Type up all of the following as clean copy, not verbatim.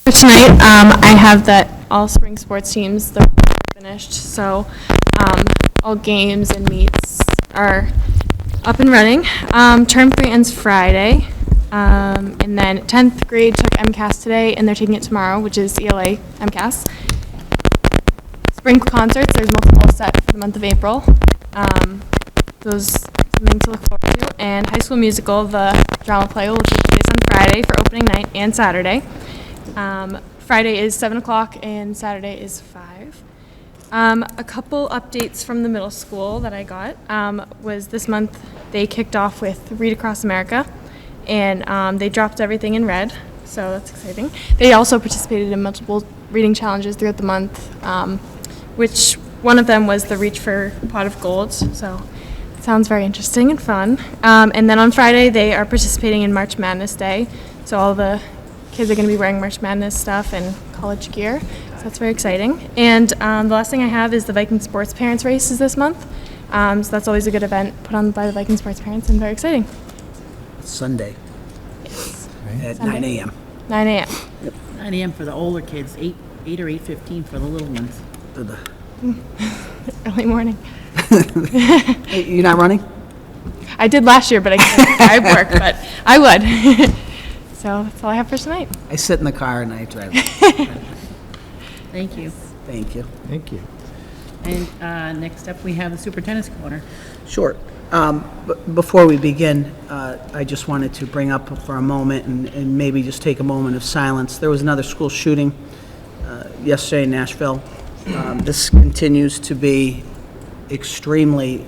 For tonight, I have that all spring sports teams, they're finished, so all games and meets are up and running. Term 3 ends Friday, and then 10th grade took MCAS today, and they're taking it tomorrow, which is ELA MCAS. Spring concerts, there's multiple set for the month of April. Those something to look forward to. And High School Musical, the drama play, will take place on Friday for opening night and Saturday. Friday is 7 o'clock and Saturday is 5. A couple updates from the middle school that I got was this month they kicked off with Read Across America, and they dropped everything in red, so that's exciting. They also participated in multiple reading challenges throughout the month, which one of them was the Reach for Pot of Gold, so it sounds very interesting and fun. And then on Friday they are participating in March Madness Day, so all the kids are going to be wearing March Madness stuff and college gear, so that's very exciting. And the last thing I have is the Viking Sports Parents Race is this month, so that's always a good event put on by the Viking Sports Parents and very exciting. Sunday. Yes. At Sunday. 9 a.m. 9 a.m. 9 a.m. for the older kids, 8 or 8:15 for the little ones. Early morning. Hey, you're not running? I did last year, but I work, but I would. So that's all I have for tonight. I sit in the car and I drive. Thank you. Thank you. Thank you. And next up, we have the Superintendent's Corner. Sure. Before we begin, I just wanted to bring up for a moment and maybe just take a moment of silence. There was another school shooting yesterday in Nashville. This continues to be extremely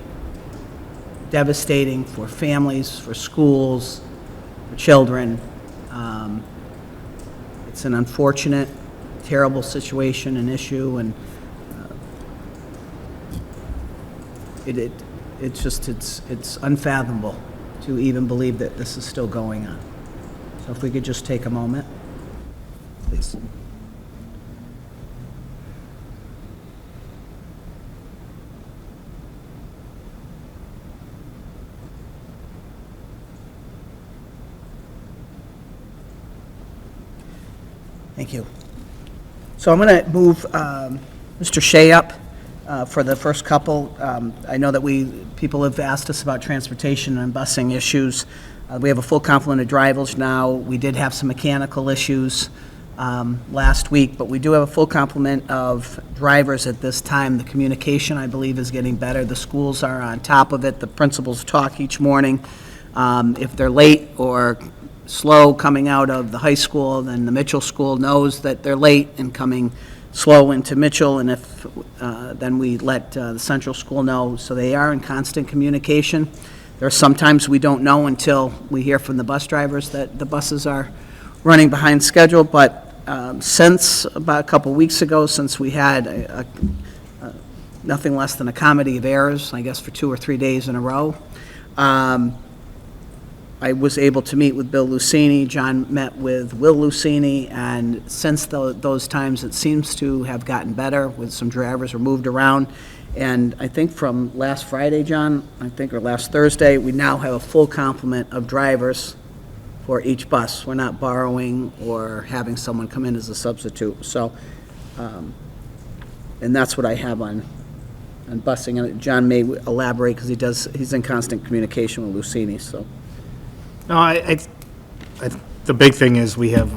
devastating for families, for schools, for children. It's an unfortunate, terrible situation and issue, and it's unfathomable to even believe that this is still going on. So if we could just take a moment, please. Thank you. So I'm going to move Mr. Shea up for the first couple. I know that people have asked us about transportation and busing issues. We have a full complement of drivers now. We did have some mechanical issues last week, but we do have a full complement of drivers at this time. The communication, I believe, is getting better. The schools are on top of it. The principals talk each morning. If they're late or slow coming out of the high school, then the Mitchell school knows that they're late and coming slow into Mitchell, and if then we let the central school know. So they are in constant communication. There are sometimes we don't know until we hear from the bus drivers that the buses are running behind schedule, but since about a couple weeks ago, since we had nothing less than a comedy of errors, I guess for 2 or 3 days in a row, I was able to meet with Bill Lucini. John met with Will Lucini, and since those times, it seems to have gotten better with some drivers were moved around. And I think from last Friday, John, or last Thursday, we now have a full complement of drivers for each bus. We're not borrowing or having someone come in as a substitute. So, and that's what I have on busing. And John may elaborate because he's in constant communication with Lucini. So. No, the big thing is we have,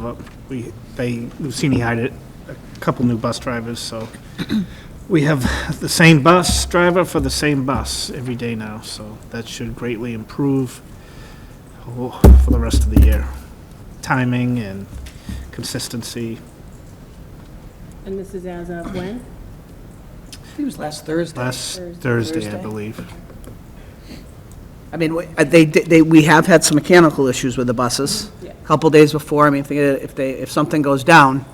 Lucini hired a couple new bus drivers, so we have the same bus driver for the same bus every day now, so that should greatly improve for the rest of the year. Timing and consistency. And this is as of when? I think it was last Thursday. Last Thursday, I believe. I mean, we have had some mechanical issues with the buses. Yeah. A couple days before, I mean, if something goes down,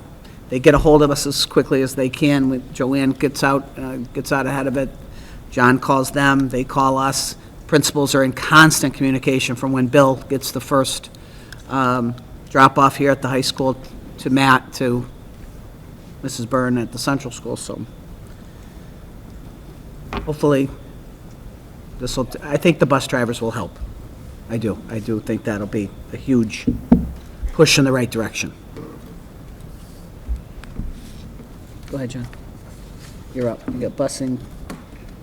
they get a hold of us as quickly as they can. Joanne gets out ahead of it. John calls them, they call us. Principals are in constant communication from when Bill gets the first drop-off here at the high school to Matt, to Mrs. Byrne at the central school, so hopefully I think the bus drivers will help. I do think that'll be a huge push in the right direction. Go ahead, John. You're up. You got busing,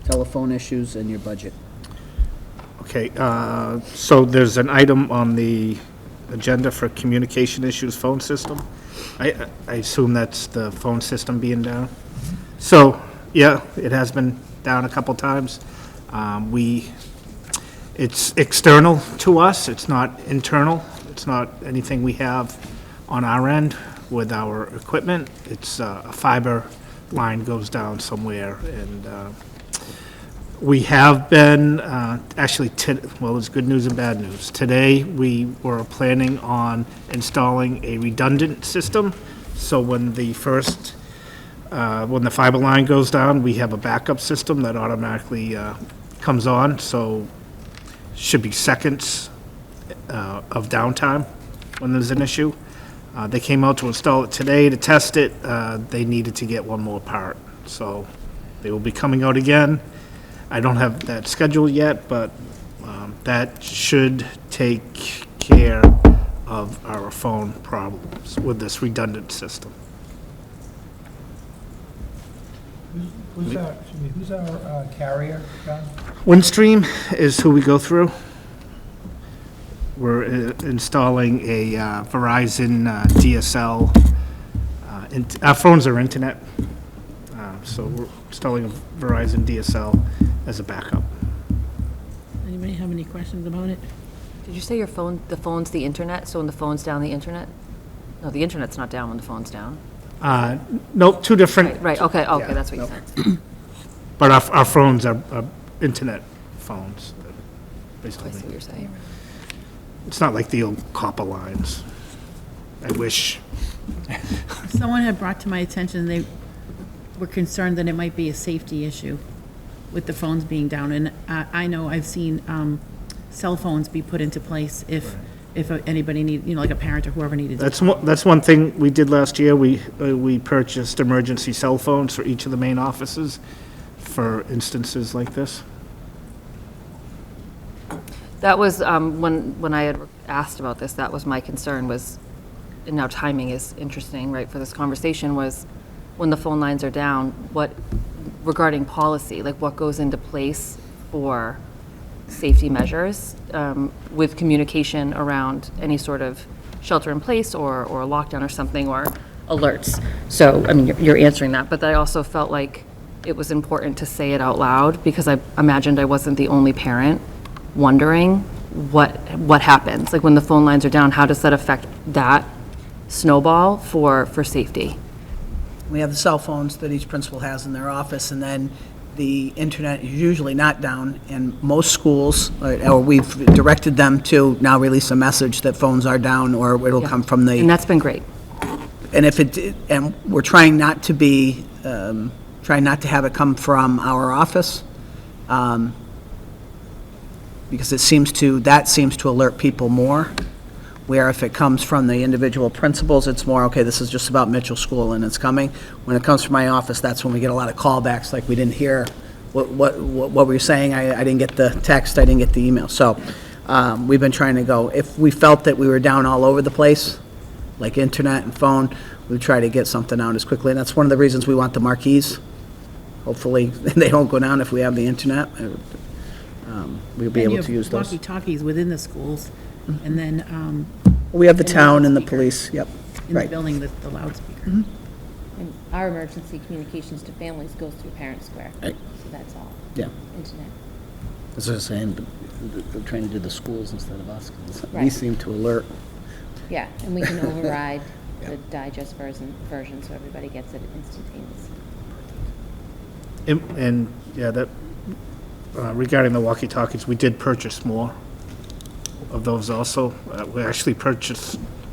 telephone issues, and your budget. Okay, so there's an item on the agenda for communication issues phone system. I assume that's the phone system being down. So, yeah, it has been down a couple times. It's external to us, it's not internal. It's not anything we have on our end with our equipment. It's a fiber line goes down somewhere, and we have been, actually, well, there's good news and bad news. Today, we were planning on installing a redundant system, so when the fiber line goes down, we have a backup system that automatically comes on, so should be seconds of downtime when there's an issue. They came out to install it today to test it. They needed to get one more part, so they will be coming out again. I don't have that scheduled yet, but that should take care of our phone problems with this redundant system. Who's our carrier, John? Windstream is who we go through. We're installing a Verizon DSL. Our phones are internet, so we're installing a Verizon DSL as a backup. Anybody have any questions about it? Did you say your phone, the phone's the internet, so when the phone's down, the internet? No, the internet's not down when the phone's down. Nope, two different. Right, okay, Yeah. that's what you said. But our phones are internet phones, I see basically. what you're saying. It's not like the old copper lines. I wish. Someone had brought to my attention, they were concerned that it might be a safety issue with the phones being down. And I know I've seen cell phones be put into place if anybody need, like a parent or whoever needed. That's one thing we did last year. We purchased emergency cell phones for each of the main offices for instances like this. That was, when I had asked about this, that was my concern was, and now timing is interesting, right, for this conversation, was when the phone lines are down, regarding policy, like what goes into place for safety measures with communication around any sort of shelter in place or lockdown or something, or alerts. So, I mean, you're answering that, but I also felt like it was important to say it out loud because I imagined I wasn't the only parent wondering what happens. Like when the phone lines are down, how does that affect that snowball for safety? We have the cell phones that each principal has in their office, and then the internet is usually not down in most schools, or we've directed them to now release a message that phones are down, or it'll come from the. And that's been great. And and we're trying not to be, trying not to have it come from our office, because that seems to alert people more, where if it comes from the individual principals, it's more, okay, this is just about Mitchell School and it's coming. When it comes from my office, that's when we get a lot of callbacks, like we didn't hear what were you saying, I didn't get the text, I didn't get the email. So we've been trying to go, if we felt that we were down all over the place, like internet and phone, we'd try to get something out as quickly, and that's one of the reasons we want the marquees. Hopefully, they don't go down if we have the internet. We'll be able to use those. Walkie-talkies within the schools, and then We have the and town and the loudspeaker. police, yep, in the right. building, the loudspeaker. And our emergency communications to families goes through Parent Square. Right. So that's all, Yeah, internet. as I was saying, they're trying to do the schools instead of us, 'cause we Right. seem to alert. Yeah, and we can override the digest version so everybody gets it instantaneously. And yeah, that, regarding the walkie-talkies, we did purchase more of those also. We actually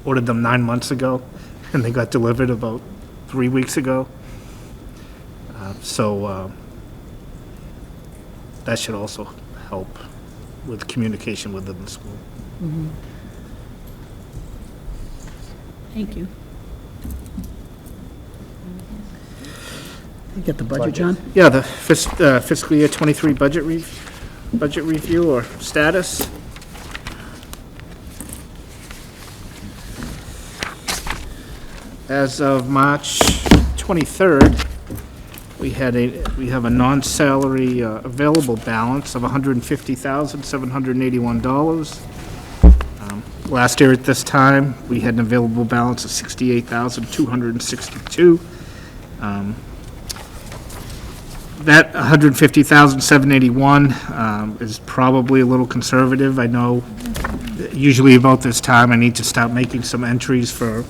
ordered them 9 months ago, and they got delivered about 3 weeks ago. So that should also help with communication within the school. Thank you. You get the budget, John? Yeah, the fiscal year '23 budget review or status. As of March 23rd, we have a non-salary available balance of $150,781. Last year at this time, we had an available balance of $68,262. That $150,781 is probably a little conservative. I know that usually about this time, I need to start making some entries for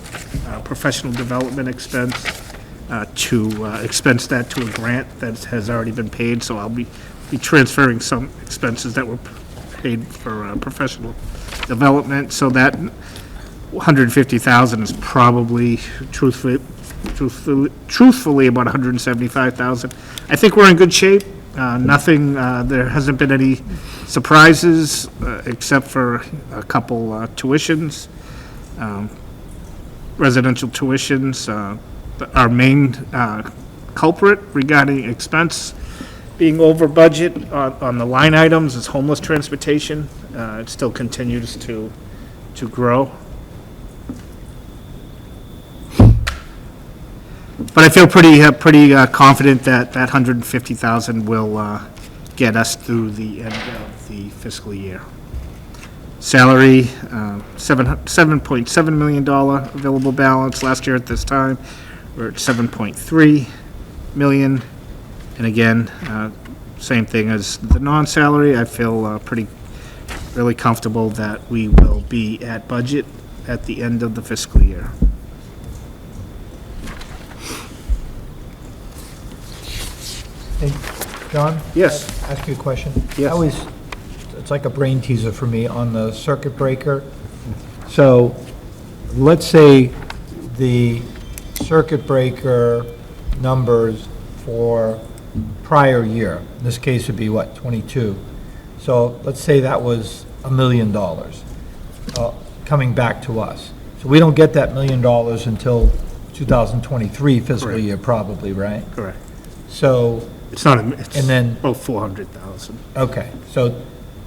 professional development expense, to expense that to a grant that has already been paid, so I'll be transferring some expenses that were paid for professional development, so that 150,000 is probably truthfully about 175,000. I think we're in good shape. Nothing, there hasn't been any surprises, except for a couple tuitions, residential tuitions. Our main culprit regarding expense being over budget on the line items is homeless transportation. It still continues to grow. But I feel pretty confident that 150,000 will get us through the end of the fiscal year. Salary, $7.7 million available balance. Last year at this time, we're at $7.3 million. And again, same thing as the non-salary. I feel really comfortable that we will be at budget at the end of the fiscal year. Hey, John? Yes. Ask you a question? Yes. It's like a brain teaser for me on the circuit breaker. So, let's say the circuit breaker numbers for prior year, in this case would be what, 22? So, let's say that was $1 million coming back to us. So we don't get that $1 million until 2023 fiscal Correct. year probably, right? Correct. So, It's not, it's And then- about 400,000. okay, so,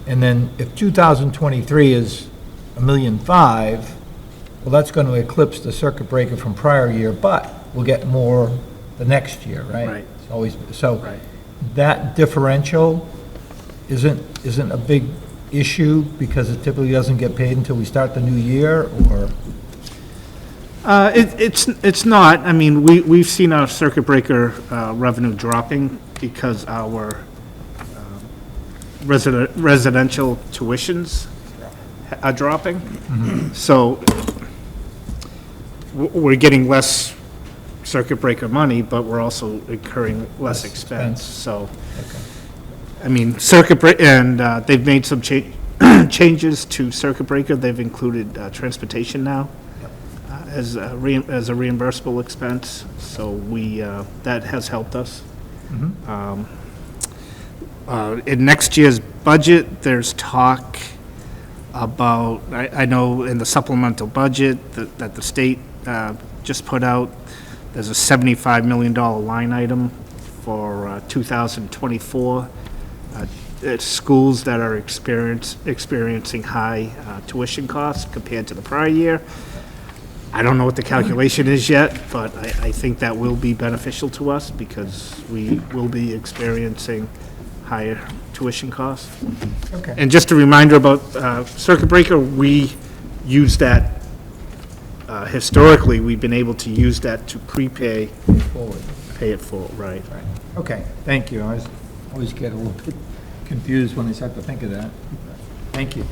and then if 2023 is $1.5 million, well, that's going to eclipse the circuit breaker from prior year, but we'll get more the next year, right? Right. It's always, so Right. that differential isn't a big issue because it typically doesn't get paid until we start the new year, or? It's not. I mean, we've seen our circuit breaker revenue dropping because our residential tuitions are dropping. So we're getting less circuit breaker money, but we're also incurring less expense. So, I mean, and they've made some changes to circuit breaker. They've included transportation now as a reimbursable expense. So that has helped us. In next year's budget, there's talk about, I know in the supplemental budget that the state just put out, there's a $75 million line item for 2024. It's schools that are experiencing high tuition costs compared to the prior year. I don't know what the calculation is yet, but I think that will be beneficial to us because we will be experiencing higher tuition costs. Okay. And just a reminder about circuit breaker, we use that, historically, we've been able to use that to prepay, Forward. pay it full, right? Right. Okay, thank you. I always get a little bit confused when I start to think of that. Thank you.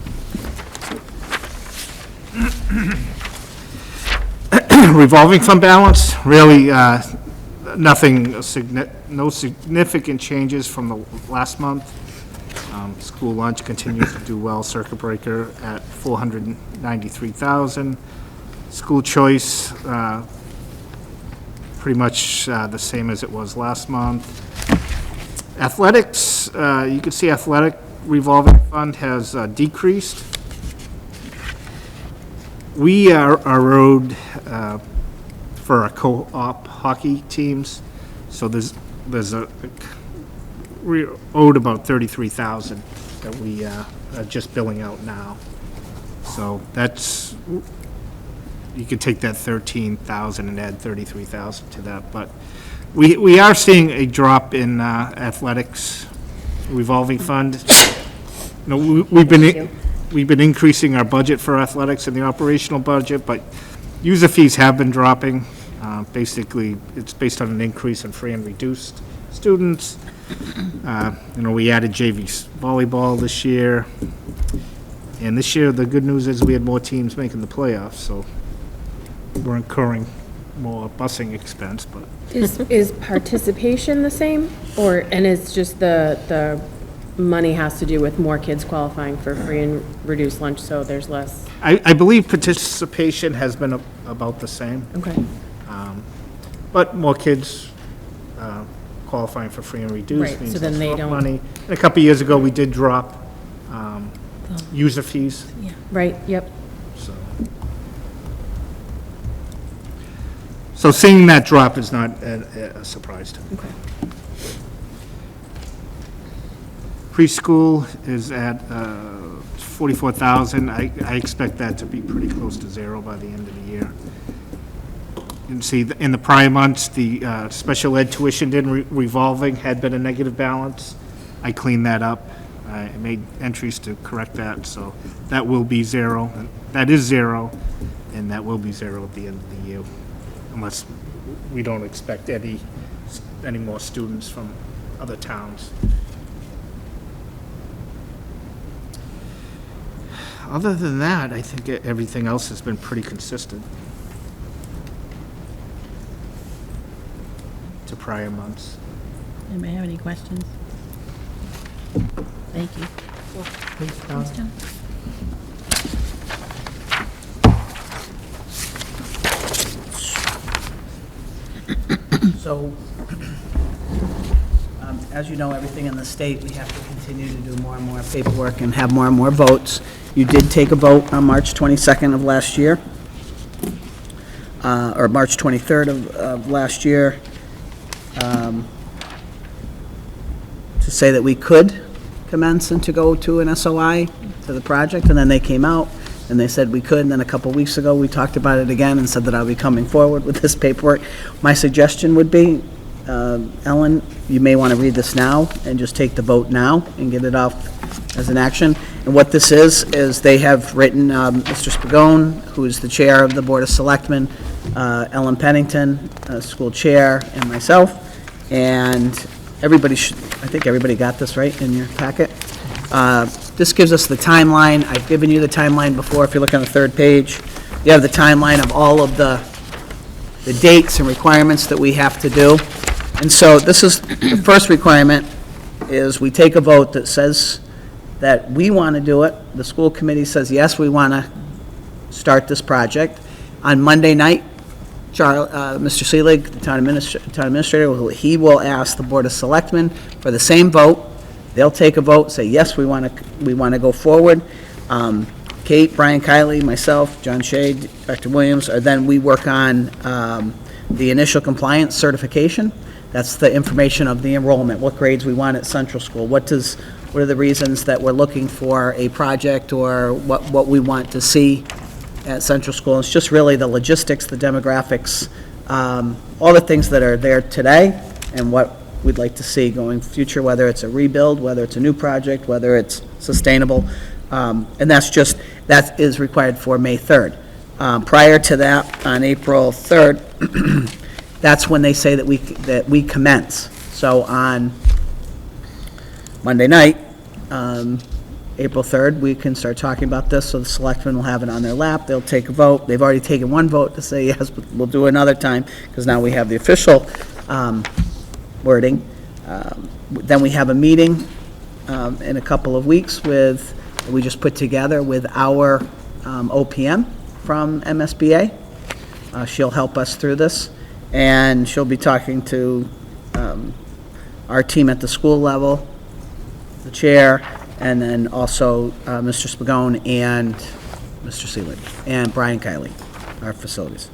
Revolving fund balance, really, nothing, no significant changes from the last month. School lunch continues to do well, circuit breaker at 493,000. School choice, pretty much the same as it was last month. Athletics, you can see athletic revolving fund has decreased. We are owed for our co-op hockey teams, so we're owed about 33,000 that we are just billing out now. So that's, you could take that 13,000 and add 33,000 to that, but We are seeing a drop in athletics revolving fund. You know, we've been increasing our budget for athletics in the operational budget, but user fees have been dropping. Basically, it's based on an increase in free and reduced students. You know, we added JV volleyball this year. And this year, the good news is we had more teams making the playoffs, so we're incurring more busing expense, but Is participation the same, and is just the money has to do with more kids qualifying for free and reduced lunch, so there's less? I believe participation has been about the same, Okay. but more kids qualifying for free and reduced Right, means so then less they don't- money. And a couple of years ago, we did drop user fees, Right, yep. so. So seeing that drop is not a surprise to me. Okay. Preschool is at 44,000. I expect that to be pretty close to zero by the end of the year. You can see, in the prior months, the special ed tuition revolving had been a negative balance. I cleaned that up. I made entries to correct that, so that will be zero. That is zero, and that will be zero at the end of the year, unless we don't expect any more students from other towns. Other than that, I think everything else has been pretty consistent to prior months. Anybody have any questions? Thank you. Thanks, Tom. So, as you know, everything in the state, we have to continue to do more and more paperwork and have more and more votes. You did take a vote on March 22nd of last year, or March 23rd of last year, to say that we could commence and to go to an SOI to the project, and then they came out and they said we could, and then a couple weeks ago, we talked about it again and said that I'll be coming forward with this paperwork. My suggestion would be, Ellen, you may want to read this now and just take the vote now and get it off as an action. And what this is they have written, Mr. Spagone, who is the chair of the Board of Selectmen, Ellen Pennington, school chair, and myself, and everybody should, I think everybody got this right in your packet. This gives us the timeline. I've given you the timeline before. If you look on the third page, you have the timeline of all of the dates and requirements that we have to do. And so this is, the first requirement is we take a vote that says that we want to do it. The school committee says, yes, we want to start this project. On Monday night, Mr. Seelig, the town administrator, he will ask the Board of Selectmen for the same vote. They'll take a vote, say, yes, we want to go forward. Kate, Brian Kiley, myself, John Shea, Dr. Williams, then we work on the initial compliance certification. That's the information of the enrollment, what grades we want at Central School, what are the reasons that we're looking for a project, or what we want to see at Central School. It's just really the logistics, the demographics, all the things that are there today, and what we'd like to see going future, whether it's a rebuild, whether it's a new project, whether it's sustainable. And that is required for May 3rd. Prior to that, on April 3rd, that's when they say that we commence. So on Monday night, April 3rd, we can start talking about this, so the selectmen will have it on their lap. They'll take a vote. They've already taken one vote to say, yes, but we'll do another time, because now we have the official wording. Then we have a meeting in a couple of weeks we just put together with our OPM from MSBA. She'll help us through this, and she'll be talking to our team at the school level, the chair, and then also Mr. Spagone and Mr. Seelig, and Brian Kiley, our facilities.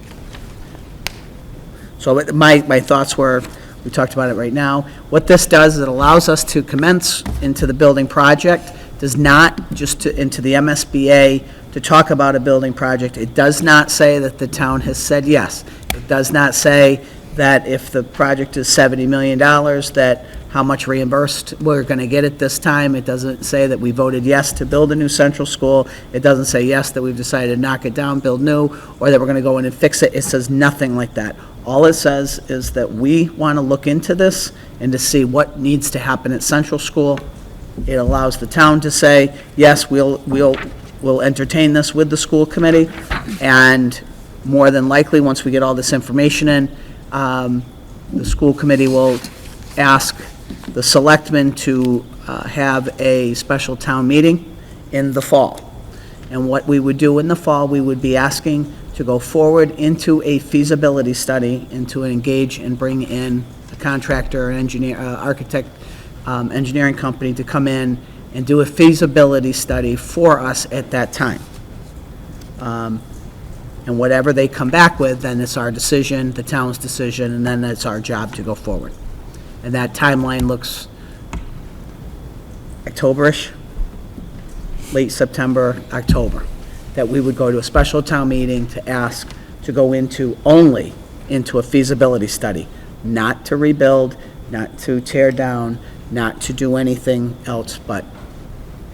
So my thoughts were, we talked about it right now. What this does is it allows us to commence into the building project, does not just into the MSBA to talk about a building project. It does not say that the town has said yes. It does not say that if the project is $70 million, that how much reimbursed we're going to get at this time. It doesn't say that we voted yes to build a new central school. It doesn't say yes that we've decided to knock it down, build new, or that we're going to go in and fix it. It says nothing like that. All it says is that we want to look into this and to see what needs to happen at central school. It allows the town to say, yes, we'll entertain this with the school committee, and more than likely, once we get all this information in, the school committee will ask the selectmen to have a special town meeting in the fall. And what we would do in the fall, we would be asking to go forward into a feasibility study and to engage and bring in a contractor, engineer, architect, engineering company to come in and do a feasibility study for us at that time. And whatever they come back with, then it's our decision, the town's decision, and then it's our job to go forward. And that timeline looks October-ish, late September, October, that we would go to a special town meeting to ask to go only into a feasibility study, not to rebuild, not to tear down, not to do anything else, but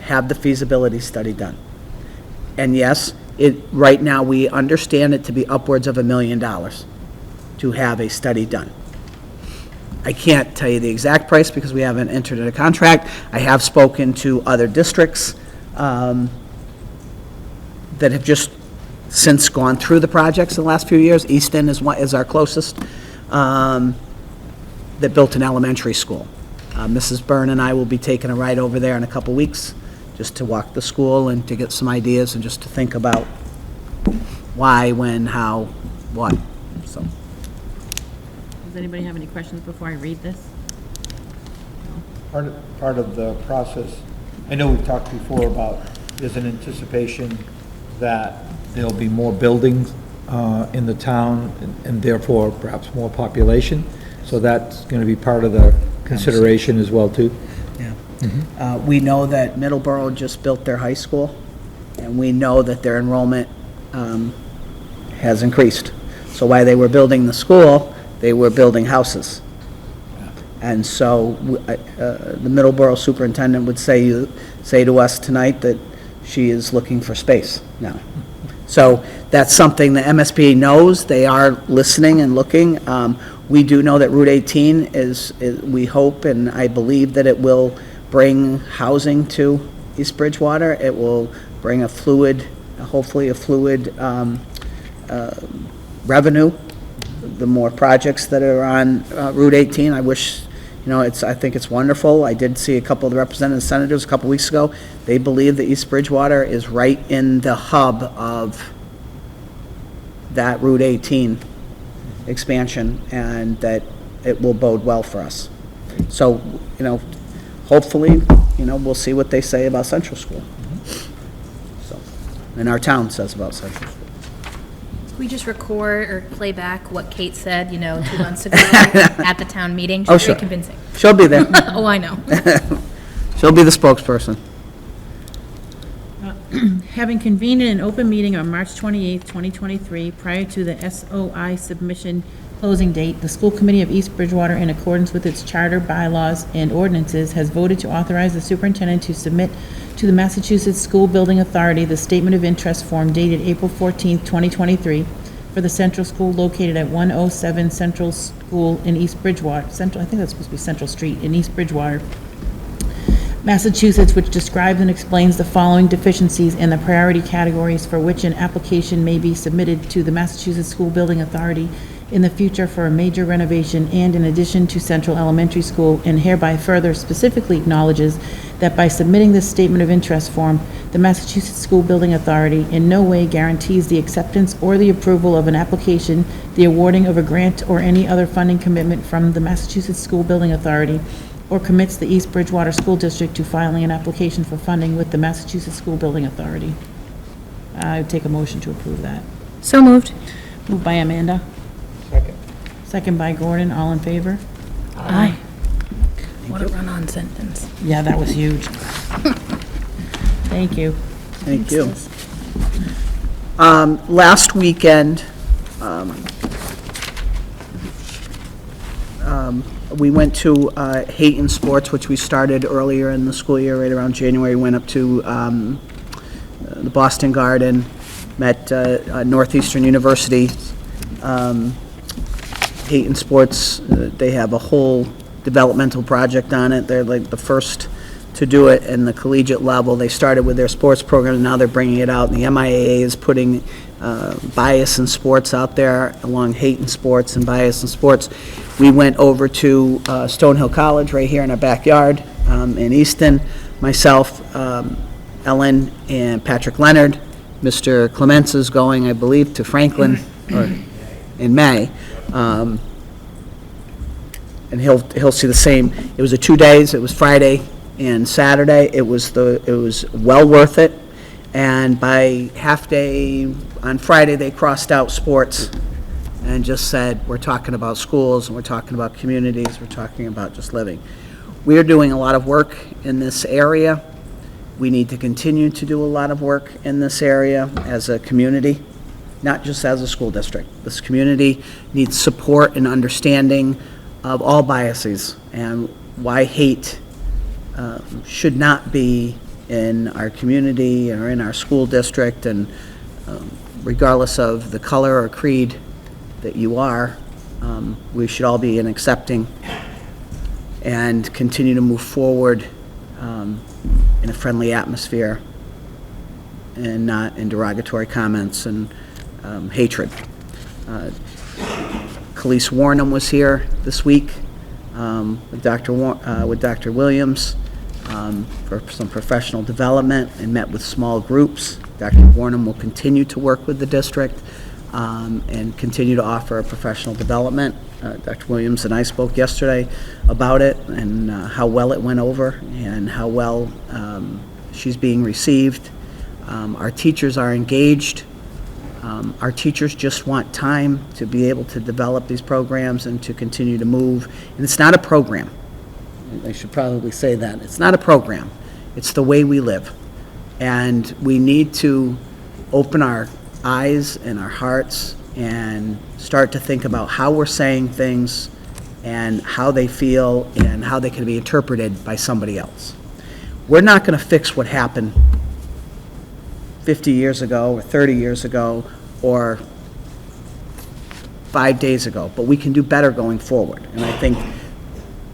have the feasibility study done. And yes, right now, we understand it to be upwards of $1 million to have a study done. I can't tell you the exact price because we haven't entered into a contract. I have spoken to other districts that have just since gone through the projects in the last few years. Easton is our closest, that built an elementary school. Mrs. Byrne and I will be taking a ride over there in a couple weeks, just to walk the school and to get some ideas and just to think about why, when, how, what, so. Does anybody have any questions before I read this? Part of the process, I know we talked before about, there's an anticipation that there'll be more buildings in the town and therefore perhaps more population. So that's going to be part of the consideration as well, too. Yeah. We know that Middleborough just built their high school, and we know that their enrollment has increased. So while they were building the school, they were building houses. And so the Middleborough superintendent would say to us tonight that she is looking for space now. So that's something the MSP knows. They are listening and looking. We do know that Route 18 is, we hope and I believe that it will bring housing to East Bridgewater. It will bring hopefully a fluid revenue, the more projects that are on Route 18. I wish, I think it's wonderful. I did see a couple of the representative senators a couple weeks ago. They believe that East Bridgewater is right in the hub of that Route 18 expansion, and that it will bode well for us. So, hopefully, we'll see what they say about Central School. So, and our town says about Central School. Can we just record or play back what Kate said, 2 months ago at the town meeting? She's sure. very convincing. She'll be there. Oh, I know. She'll be the spokesperson. Having convened in an open meeting on March 28th, 2023, prior to the SOI submission closing date, the School Committee of East Bridgewater, in accordance with its charter, bylaws, and ordinances, has voted to authorize the superintendent to submit to the Massachusetts School Building Authority the Statement of Interest form dated April 14th, 2023, for the Central School located at 107 Central School in East Bridgewater, I think that's supposed to be Central Street in East Bridgewater, Massachusetts, which describes and explains the following deficiencies and the priority categories for which an application may be submitted to the Massachusetts School Building Authority in the future for a major renovation and in addition to Central Elementary School, and hereby further specifically acknowledges that by submitting this statement of interest form, the Massachusetts School Building Authority in no way guarantees the acceptance or the approval of an application, the awarding of a grant, or any other funding commitment from the Massachusetts School Building Authority, or commits the East Bridgewater School District to filing an application for funding with the Massachusetts School Building Authority. I would take a motion to approve that. So moved. Moved by Amanda. Second. Second by Gordon. All in favor? Aye. What a run-on sentence. Yeah, that was huge. Thank you. Thank you. Last weekend, We went to Hayton Sports, which we started earlier in the school year, right around January, went up to the Boston Garden, met Northeastern University. Hayton Sports, they have a whole developmental project on it. They're like the first to do it in the collegiate level. They started with their sports program, and now they're bringing it out. And the MIAA is putting bias in sports out there along Hayton Sports and bias in sports. We went over to Stonehill College right here in our backyard in Easton. Myself, Ellen, and Patrick Leonard. Mr. Clements is going, I believe, to Franklin or in May. And he'll see the same. It was 2 days. It was Friday and Saturday. It was well worth it. And by half day on Friday, they crossed out sports and just said, we're talking about schools, and we're talking about communities, we're talking about just living. We are doing a lot of work in this area. We need to continue to do a lot of work in this area as a community, not just as a school district. This community needs support and understanding of all biases and why hate should not be in our community or in our school district, and regardless of the color or creed that you are, we should all be in accepting and continue to move forward in a friendly atmosphere and not in derogatory comments and hatred. Khalees Warnham was here this week with Dr. Williams for some professional development and met with small groups. Dr. Warnham will continue to work with the district and continue to offer professional development. Dr. Williams and I spoke yesterday about it and how well it went over and how well she's being received. Our teachers are engaged. Our teachers just want time to be able to develop these programs and to continue to move. And it's not a program. I should probably say that. It's not a program. It's the way we live. And we need to open our eyes and our hearts and start to think about how we're saying things and how they feel and how they can be interpreted by somebody else. We're not going to fix what happened 50 years ago or 30 years ago or 5 days ago, but we can do better going forward. And I think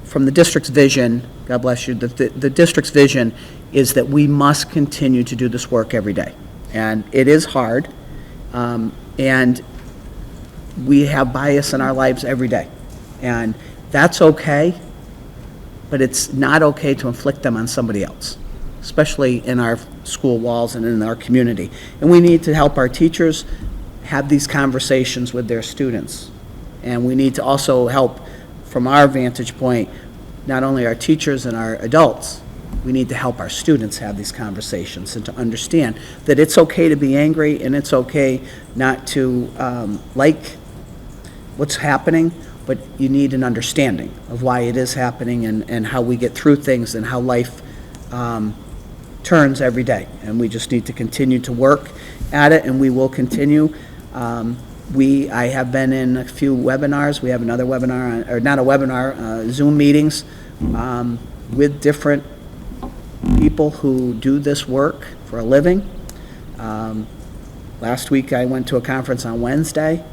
from the district's vision, God bless you, the district's vision is that we must continue to do this work every day. And it is hard, and we have bias in our lives every day. And that's okay, but it's not okay to inflict them on somebody else, especially in our school walls and in our community. And we need to help our teachers have these conversations with their students. And we need to also help, from our vantage point, not only our teachers and our adults, we need to help our students have these conversations and to understand that it's okay to be angry and it's okay not to like what's happening, but you need an understanding of why it is happening and how we get through things and how life turns every day. And we just need to continue to work at it, and we will continue. I have been in a few webinars. We have another webinar, or not a webinar, Zoom meetings with different people who do this work for a living. Last week I went to a conference on Wednesday.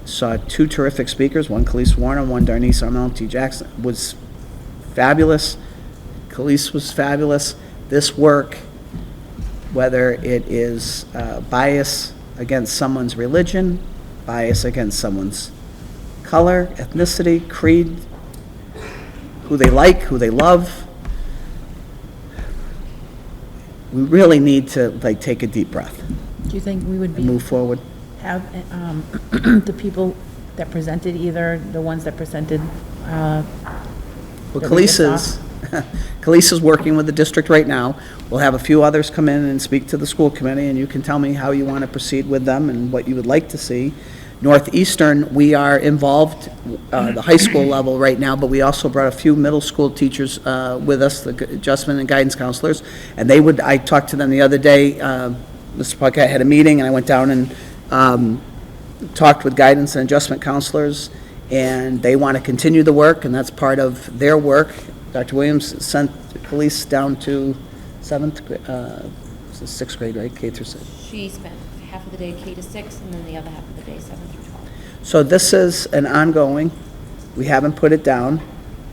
Saw two terrific speakers, one Khalees Warner, one Darnice Armelty Jackson. Was fabulous. Khalees was fabulous. This work, whether it is bias against someone's religion, bias against someone's color, ethnicity, creed, who they like, who they love, we really need to take a deep breath Do you think we would and move forward. have the people that presented, either the ones that presented? Well, that we just Khalees is working with the district right now. We'll have a few others come in and speak to the school committee, and you can tell me how you want to proceed with them and what you would like to see. Northeastern, we are involved the high school level right now, but we also brought a few middle school teachers with us, the adjustment and guidance counselors, and I talked to them the other day. Mr. Puckett had a meeting, and I went down and talked with guidance and adjustment counselors, and they want to continue the work, and that's part of their work. Dr. Williams sent police down to sixth grade, right, K through 6? She spent half of the day K to 6, and then the other half of the day 7 through 12. So this is an ongoing, we haven't put it down,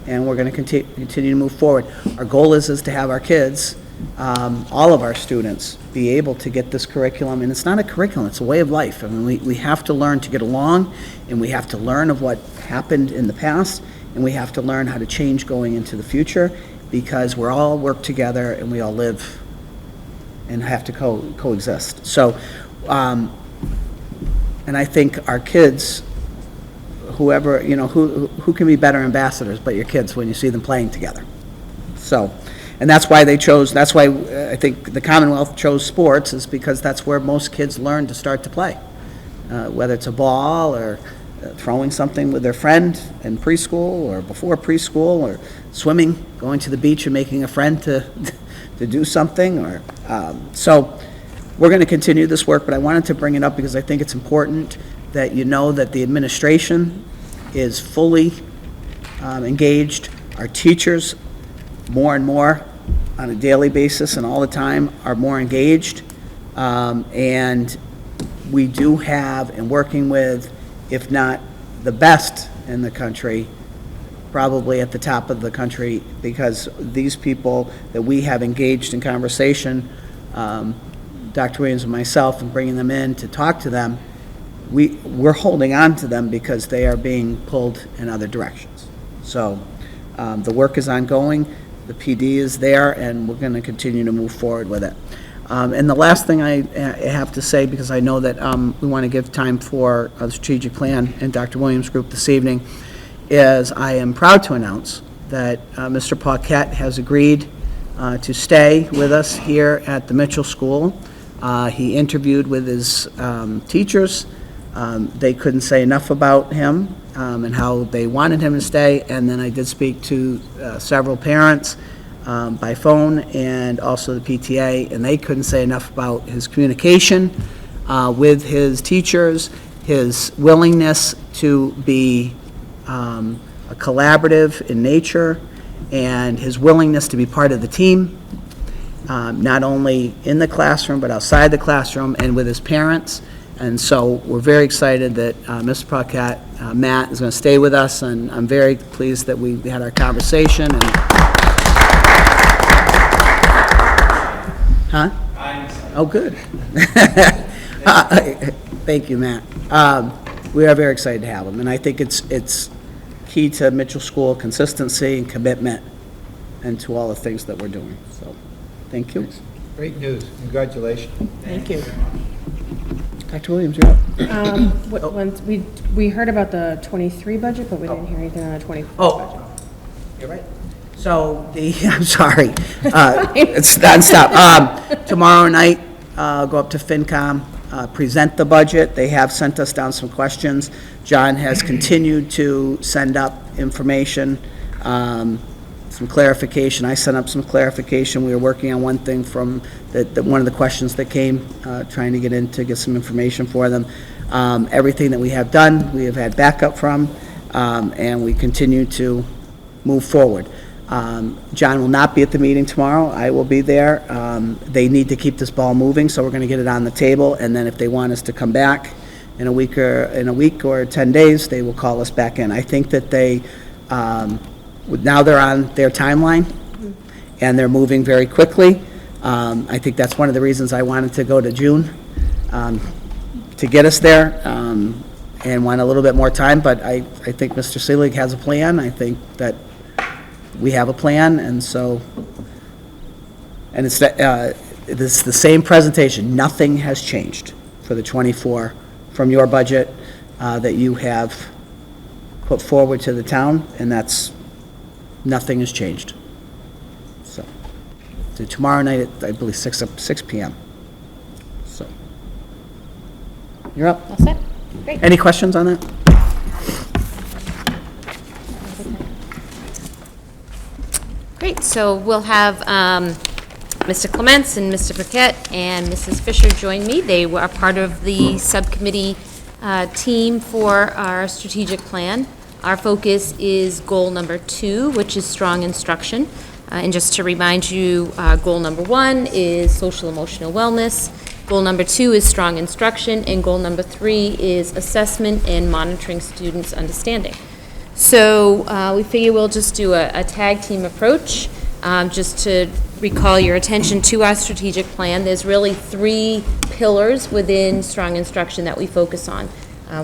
and we're going to continue to move forward. Our goal is to have our kids, all of our students, be able to get this curriculum, and it's not a curriculum, it's a way of life. I mean, we have to learn to get along, and we have to learn of what happened in the past, and we have to learn how to change going into the future, because we're all work together, and we all live and have to coexist. So, and I think our kids, whoever, you know, who can be better ambassadors but your kids when you see them playing together? So, and that's why they chose, that's why I think the Commonwealth chose sports, is because that's where most kids learn to start to play. Whether it's a ball, or throwing something with their friend in preschool, or before preschool, or swimming, going to the beach and making a friend to do something, or, so we're going to continue this work, but I wanted to bring it up because I think it's important that you know that the administration is fully engaged. Our teachers, more and more on a daily basis and all the time, are more engaged. And we do have, and working with, if not the best in the country, probably at the top of the country, because these people that we have engaged in conversation, Dr. Williams and myself, and bringing them in to talk to them, we're holding on to them because they are being pulled in other directions. So the work is ongoing, the PD is there, and we're going to continue to move forward with it. And the last thing I have to say, because I know that we want to give time for a strategic plan and Dr. Williams' group this evening, is I am proud to announce that Mr. Paquette has agreed to stay with us here at the Mitchell School. He interviewed with his teachers. They couldn't say enough about him and how they wanted him to stay. And then I did speak to several parents by phone, and also the PTA, and they couldn't say enough about his communication with his teachers, his willingness to be a collaborative in nature, and his willingness to be part of the team, not only in the classroom but outside the classroom and with his parents. And so we're very excited that Mr. Paquette, Matt, is going to stay with us, and I'm very pleased that we had our conversation. And huh? Oh, good. Thank you, Matt. We are very excited to have him, and I think it's key to Mitchell School consistency and commitment, and to all the things that we're doing. So, thank you. Great news. Congratulations. Thank you. Dr. Williams, you're up. We heard about the 23 budget, but we didn't hear anything on the 24 budget. Oh, you're right. So I'm sorry, it's nonstop. Tomorrow night, go up to FinCom, present the budget. They have sent us down some questions. John has continued to send up information, some clarification. I sent up some clarification. We were working on one thing from one of the questions that came, trying to get some information for them. Everything that we have done, we have had backup from, and we continue to move forward. John will not be at the meeting tomorrow. I will be there. They need to keep this ball moving, so we're going to get it on the table, and then if they want us to come back in a week or 10 days, they will call us back in. I think that they, now they're on their timeline, and they're moving very quickly. I think that's one of the reasons I wanted to go to June, to get us there, and want a little bit more time, but I think Mr. Seelig has a plan. I think that we have a plan, and so, and it's the same presentation. Nothing has changed for the 24 from your budget that you have put forward to the town, and nothing has changed. So tomorrow night at, I believe, 6 p.m. So you're up. All set? Great. Any questions on that? Great, so we'll have Mr. Clements and Mr. Paquette and Mrs. Fisher join me. They were a part of the subcommittee team for our strategic plan. Our focus is goal number 2, which is strong instruction. And just to remind you, goal number 1 is social emotional wellness. Goal number 2 is strong instruction, and goal number 3 is assessment and monitoring students' understanding. So we figure we'll just do a tag team approach. Just to recall your attention to our strategic plan, there's really 3 pillars within strong instruction that we focus on.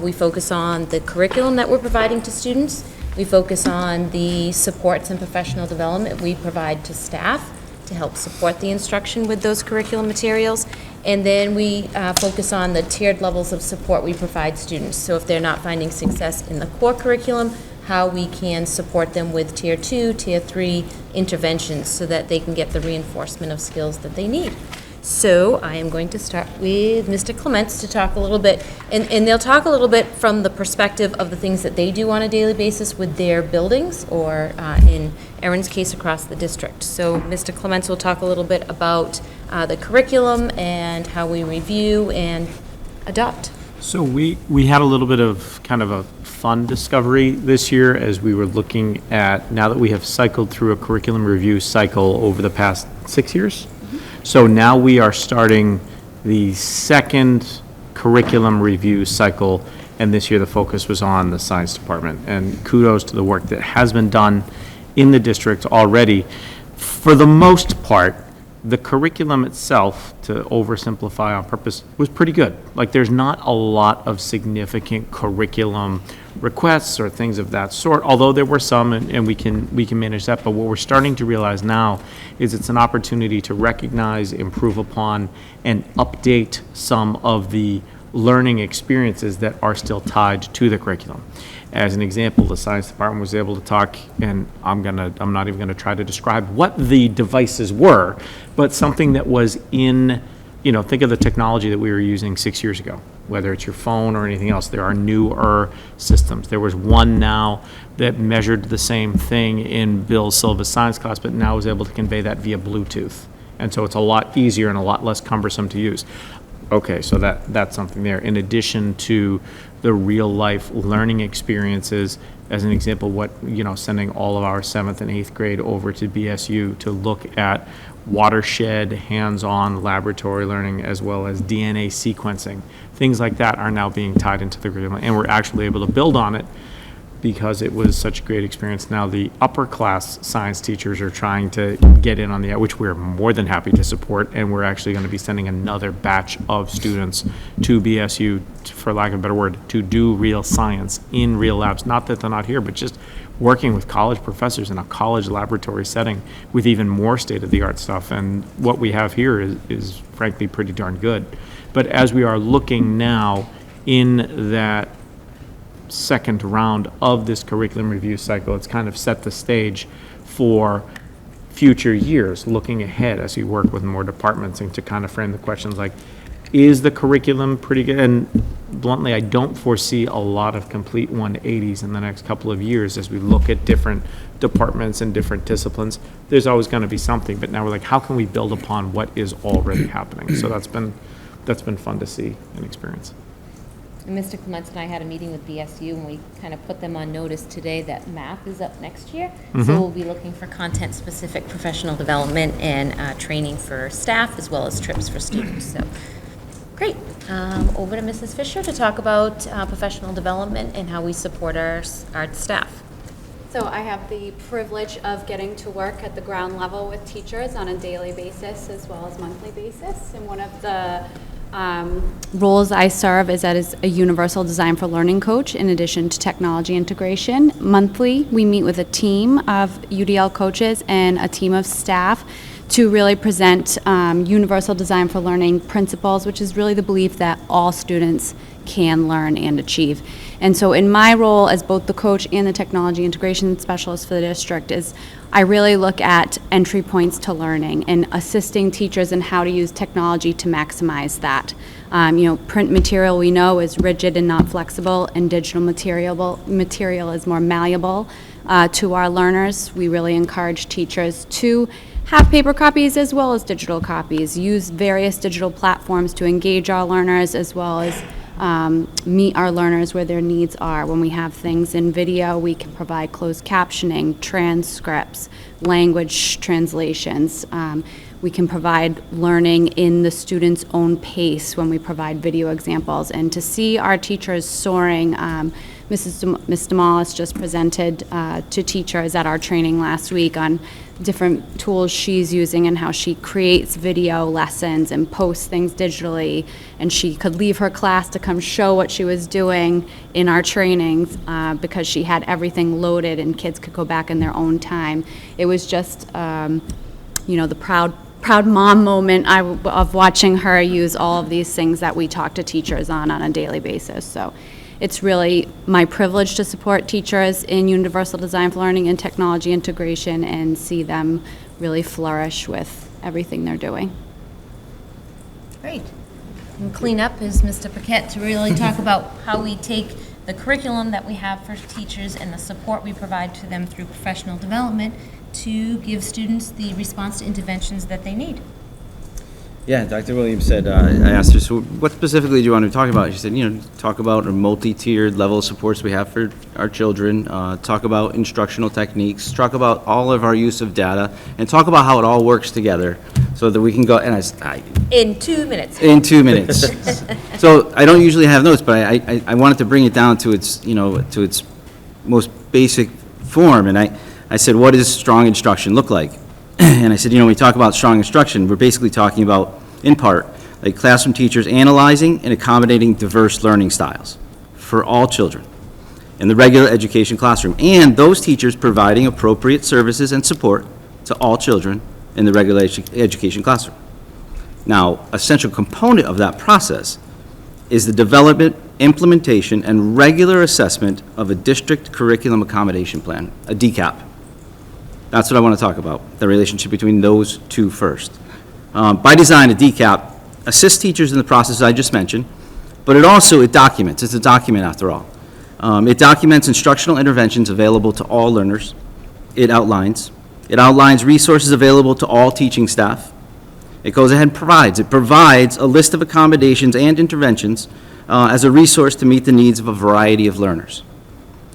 We focus on the curriculum that we're providing to students. We focus on the supports and professional development we provide to staff to help support the instruction with those curriculum materials. And then we focus on the tiered levels of support we provide students. So if they're not finding success in the core curriculum, how we can support them with Tier 2, Tier 3 interventions so that they can get the reinforcement of skills that they need. So I am going to start with Mr. Clements to talk a little bit, and they'll talk a little bit from the perspective of the things that they do on a daily basis with their buildings, or in Erin's case, across the district. So Mr. Clements will talk a little bit about the curriculum and how we review and adopt. So we had a little bit of kind of a fun discovery this year as we were looking at, now that we have cycled through a curriculum review cycle over the past 6 years. So now we are starting the second curriculum review cycle, and this year the focus was on the science department. And kudos to the work that has been done in the district already. For the most part, the curriculum itself, to oversimplify on purpose, was pretty good. Like, there's not a lot of significant curriculum requests or things of that sort, although there were some, and we can manage that. But what we're starting to realize now is it's an opportunity to recognize, improve upon, and update some of the learning experiences that are still tied to the curriculum. As an example, the science department was able to talk, and I'm not even gonna try to describe what the devices were, but something that was in, think of the technology that we were using 6 years ago, whether it's your phone or anything else. There are newer systems. There was one now that measured the same thing in Bill Silva's science class, but now is able to convey that via Bluetooth. And so it's a lot easier and a lot less cumbersome to use. Okay, so that's something there. In addition to the real life learning experiences, as an example, sending all of our 7th and 8th grade over to BSU to look at watershed, hands-on laboratory learning, as well as DNA sequencing. Things like that are now being tied into the curriculum, and we're actually able to build on it because it was such a great experience. Now the upper class science teachers are trying to get in on which we're more than happy to support, and we're actually going to be sending another batch of students to BSU, for lack of a better word, to do real science in real labs. Not that they're not here, but just working with college professors in a college laboratory setting with even more state-of-the-art stuff. And what we have here is frankly pretty darn good. But as we are looking now in that second round of this curriculum review cycle, it's kind of set the stage for future years, looking ahead as we work with more departments and to kind of frame the questions like, is the curriculum pretty good? And bluntly, I don't foresee a lot of complete 180s in the next couple of years as we look at different departments and different disciplines. There's always going to be something, but now we're like, how can we build upon what is already happening? So that's been fun to see and experience. And Mr. Clements and I had a meeting with BSU, and we kind of put them on notice today that math is up next year. So we'll be looking for content-specific professional development and training for staff, as well as trips for students. So, great. Over to Mrs. Fisher to talk about professional development and how we support our staff. So I have the privilege of getting to work at the ground level with teachers on a daily basis as well as monthly basis. And one of the roles I serve is as a universal design for learning coach in addition to technology integration. Monthly, we meet with a team of UDL coaches and a team of staff to really present universal design for learning principles, which is really the belief that all students can learn and achieve. And so in my role as both the coach and the technology integration specialist for the district is I really look at entry points to learning and assisting teachers in how to use technology to maximize that. Print material we know is rigid and not flexible, and digital material is more malleable to our learners. We really encourage teachers to have paper copies as well as digital copies, use various digital platforms to engage our learners, as well as meet our learners where their needs are. When we have things in video, we can provide closed captioning, transcripts, language translations. We can provide learning in the student's own pace when we provide video examples. And to see our teachers soaring, Ms. Damalis just presented to teachers at our training last week on different tools she's using and how she creates video lessons and posts things digitally. And she could leave her class to come show what she was doing in our trainings because she had everything loaded and kids could go back in their own time. It was just, the proud mom moment of watching her use all of these things that we talk to teachers on a daily basis. So it's really my privilege to support teachers in universal design for learning and technology integration and see them really flourish with everything they're doing. Great. And cleanup is Mr. Paquette to really talk about how we take the curriculum that we have for teachers and the support we provide to them through professional development to give students the response to interventions that they need. Yeah, Dr. Williams said, I asked her, so what specifically do you want to talk about? She said, talk about our multi-tiered level of supports we have for our children, talk about instructional techniques, talk about all of our use of data, and talk about how it all works together so that we can go, and In 2 minutes. in 2 minutes. So I don't usually have notes, but I wanted to bring it down to its, to its most basic form, and I said, what does strong instruction look like? And I said, when we talk about strong instruction, we're basically talking about, in part, like classroom teachers analyzing and accommodating diverse learning styles for all children in the regular education classroom, and those teachers providing appropriate services and support to all children in the regular education classroom. Now, a central component of that process is the development, implementation, and regular assessment of a district curriculum accommodation plan, a DCAP. That's what I want to talk about, the relationship between those two first. By design, a DCAP assists teachers in the process I just mentioned, but it documents. It's a document after all. It documents instructional interventions available to all learners. It outlines resources available to all teaching staff. It goes ahead and provides a list of accommodations and interventions as a resource to meet the needs of a variety of learners.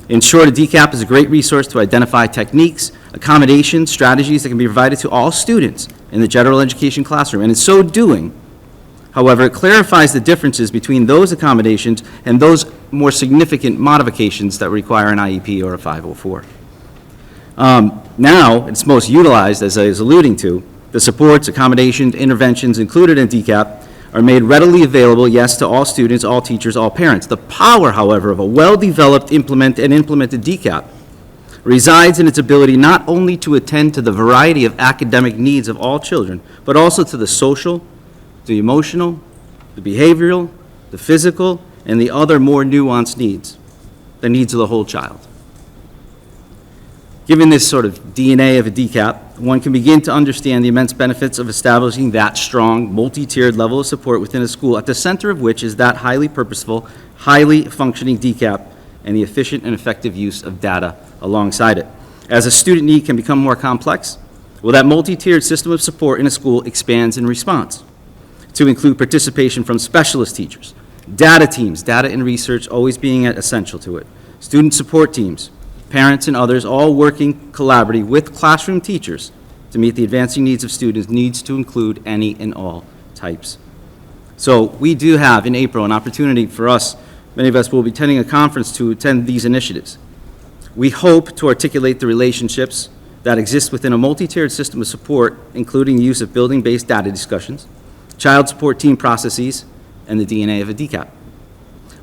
In short, a DCAP is a great resource to identify techniques, accommodations, strategies that can be provided to all students in the general education classroom. And in so doing, however, it clarifies the differences between those accommodations and those more significant modifications that require an IEP or a 504. Now, it's most utilized, as I was alluding to, the supports, accommodations, interventions included in DCAP are made readily available, yes, to all students, all teachers, all parents. The power, however, of a well-developed implemented DCAP resides in its ability not only to attend to the variety of academic needs of all children, but also to the social, the emotional, the behavioral, the physical, and the other more nuanced needs, the needs of the whole child. Given this sort of DNA of a DCAP, one can begin to understand the immense benefits of establishing that strong, multi-tiered level of support within a school, at the center of which is that highly purposeful, highly functioning DCAP and the efficient and effective use of data alongside it. As a student need can become more complex, well, that multi-tiered system of support in a school expands in response to include participation from specialist teachers, data teams, data and research always being essential to it, student support teams, parents and others all working collaboratively with classroom teachers to meet the advancing needs of students needs to include any and all types. So we do have in April an opportunity for us, many of us will be attending a conference to attend these initiatives. We hope to articulate the relationships that exist within a multi-tiered system of support, including the use of building-based data discussions, child support team processes, and the DNA of a DCAP.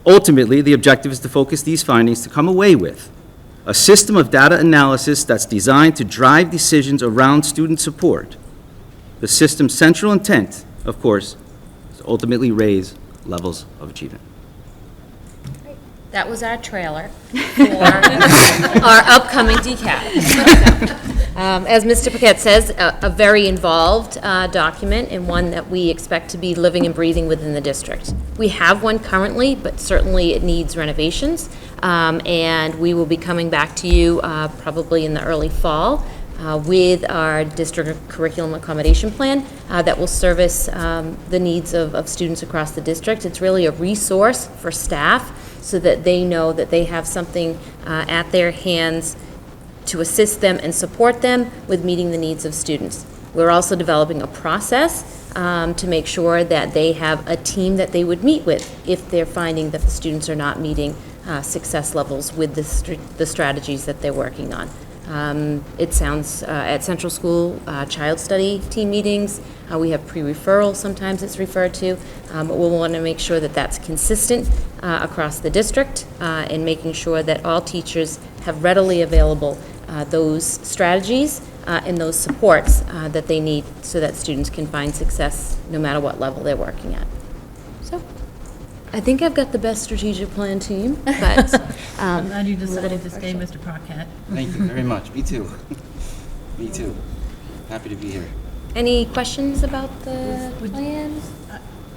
Ultimately, the objective is to focus these findings to come away with a system of data analysis that's designed to drive decisions around student support. The system's central intent, of course, is to ultimately raise levels of achievement. That was our trailer for our upcoming DCAP. As Mr. Paquette says, a very involved document and one that we expect to be living and breathing within the district. We have one currently, but certainly it needs renovations, and we will be coming back to you probably in the early fall with our district curriculum accommodation plan that will service the needs of students across the district. It's really a resource for staff so that they know that they have something at their hands to assist them and support them with meeting the needs of students. We're also developing a process to make sure that they have a team that they would meet with if they're finding that the students are not meeting success levels with the strategies that they're working on. It sounds, at Central School, child study team meetings, we have pre-referral, sometimes it's referred to, but we'll want to make sure that that's consistent across the district and making sure that all teachers have readily available those strategies and those supports that they need so that students can find success no matter what level they're working at. So, I think I've got the best strategic plan team, but. I'm glad you decided to stay, Mr. Paquette. Thank you very much. Me too. Me too. Happy to be here. Any questions about the plan?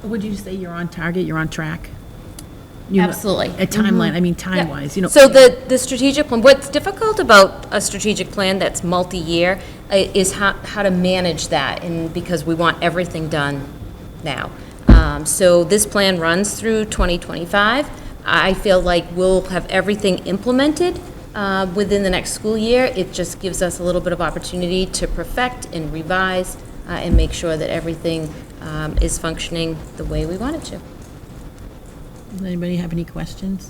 Would you say you're on target, you're on track? You know, Absolutely. A timeline, I mean, time-wise, you know. So the strategic plan, what's difficult about a strategic plan that's multi-year is how to manage that, and because we want everything done now. So this plan runs through 2025. I feel like we'll have everything implemented within the next school year. It just gives us a little bit of opportunity to perfect and revise and make sure that everything is functioning the way we want it to. Does anybody have any questions?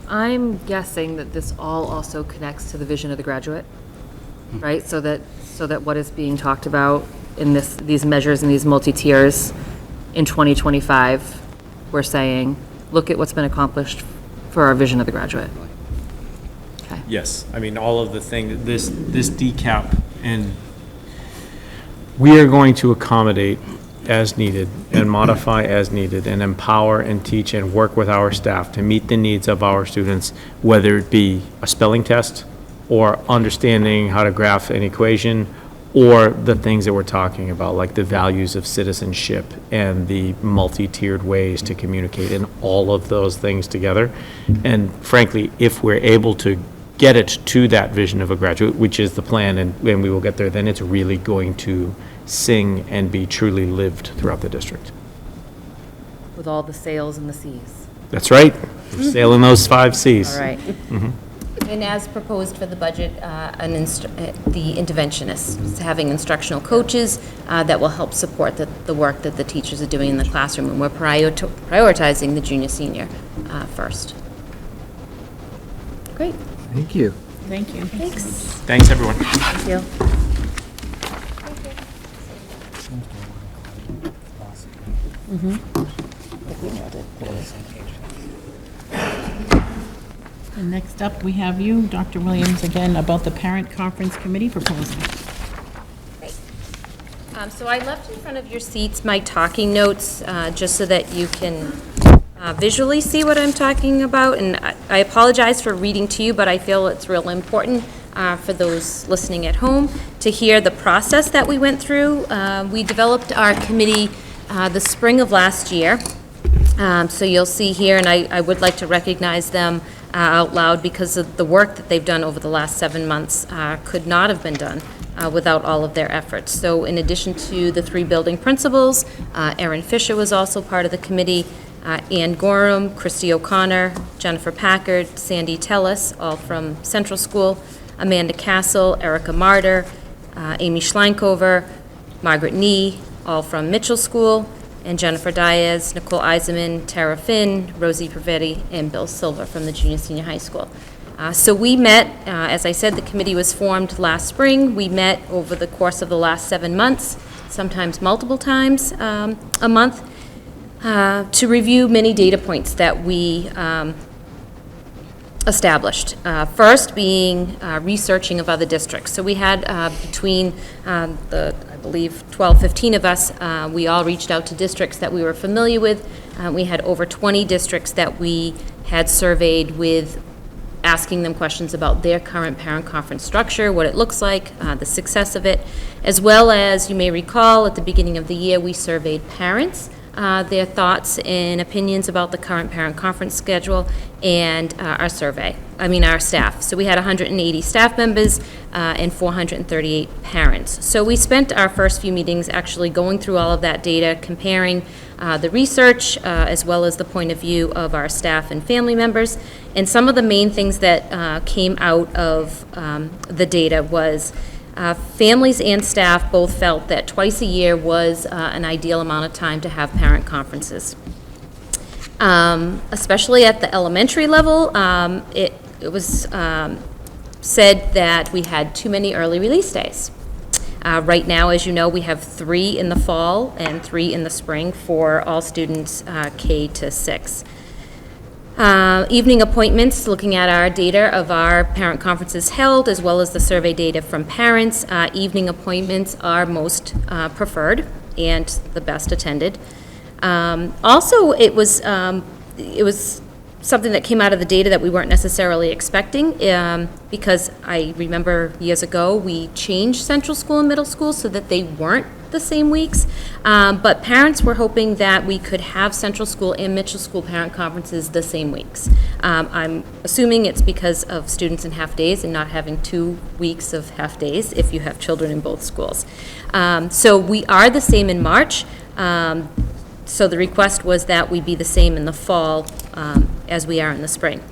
I'm guessing that this all also connects to the vision of the graduate, right? So that what is being talked about in these measures and these multi-tiers in 2025, we're saying, look at what's been accomplished for our vision of the graduate. Okay. Yes, I mean, all of the things, this decap, and we are going to accommodate as needed and modify as needed and empower and teach and work with our staff to meet the needs of our students, whether it be a spelling test or understanding how to graph an equation or the things that we're talking about, like the values of citizenship and the multi-tiered ways to communicate and all of those things together. And frankly, if we're able to get it to that vision of a graduate, which is the plan, and we will get there, then it's really going to sing and be truly lived throughout the district. With all the sales and the Cs. That's right. We're sailing those 5 Cs. All right. And as proposed for the budget, the interventionists, having instructional coaches that will help support the work that the teachers are doing in the classroom. And we're prioritizing the junior, senior first. Great. Thank you. Thank you. Thanks. Thanks, everyone. Thank you. And next up, we have you, Dr. Williams, again, about the Parent Conference Committee proposal. Great. So I left in front of your seats my talking notes, just so that you can visually see what I'm talking about. And I apologize for reading to you, but I feel it's real important for those listening at home to hear the process that we went through. We developed our committee the spring of last year. So you'll see here, and I would like to recognize them out loud because of the work that they've done over the last 7 months could not have been done without all of their efforts. So in addition to the 3 building principals, Erin Fisher was also part of the committee, Ann Gorham, Christy O'Connor, Jennifer Packard, Sandy Tellis, all from Central School, Amanda Castle, Erica Martyr, Amy Schleinkover, Margaret Nee, all from Mitchell School, and Jennifer Diaz, Nicole Eisenman, Tara Finn, Rosie Pravetti, and Bill Silver from the junior senior high school. So we met, as I said, the committee was formed last spring. We met over the course of the last 7 months, sometimes multiple times a month, to review many data points that we established. First being researching of other districts. So we had between I believe 12, 15 of us, we all reached out to districts that we were familiar with. We had over 20 districts that we had surveyed with asking them questions about their current parent conference structure, what it looks like, the success of it, as well as, you may recall, at the beginning of the year, we surveyed parents their thoughts and opinions about the current parent conference schedule and our staff. So we had 180 staff members and 438 parents. So we spent our first few meetings actually going through all of that data, comparing the research as well as the point of view of our staff and family members. And some of the main things that came out of the data was families and staff both felt that twice a year was an ideal amount of time to have parent conferences. Especially at the elementary level, it was said that we had too many early release days. Right now, as you know, we have 3 in the fall and 3 in the spring for all students K to 6. Evening appointments, looking at our data of our parent conferences held, as well as the survey data from parents, evening appointments are most preferred and the best attended. Also, it was something that came out of the data that we weren't necessarily expecting, because I remember years ago, we changed central school and middle school so that they weren't the same weeks, but parents were hoping that we could have central school and Mitchell school parent conferences the same weeks. I'm assuming it's because of students in half days and not having 2 weeks of half days if you have children in both schools. So we are the same in March. So the request was that we be the same in the fall as we are in the spring.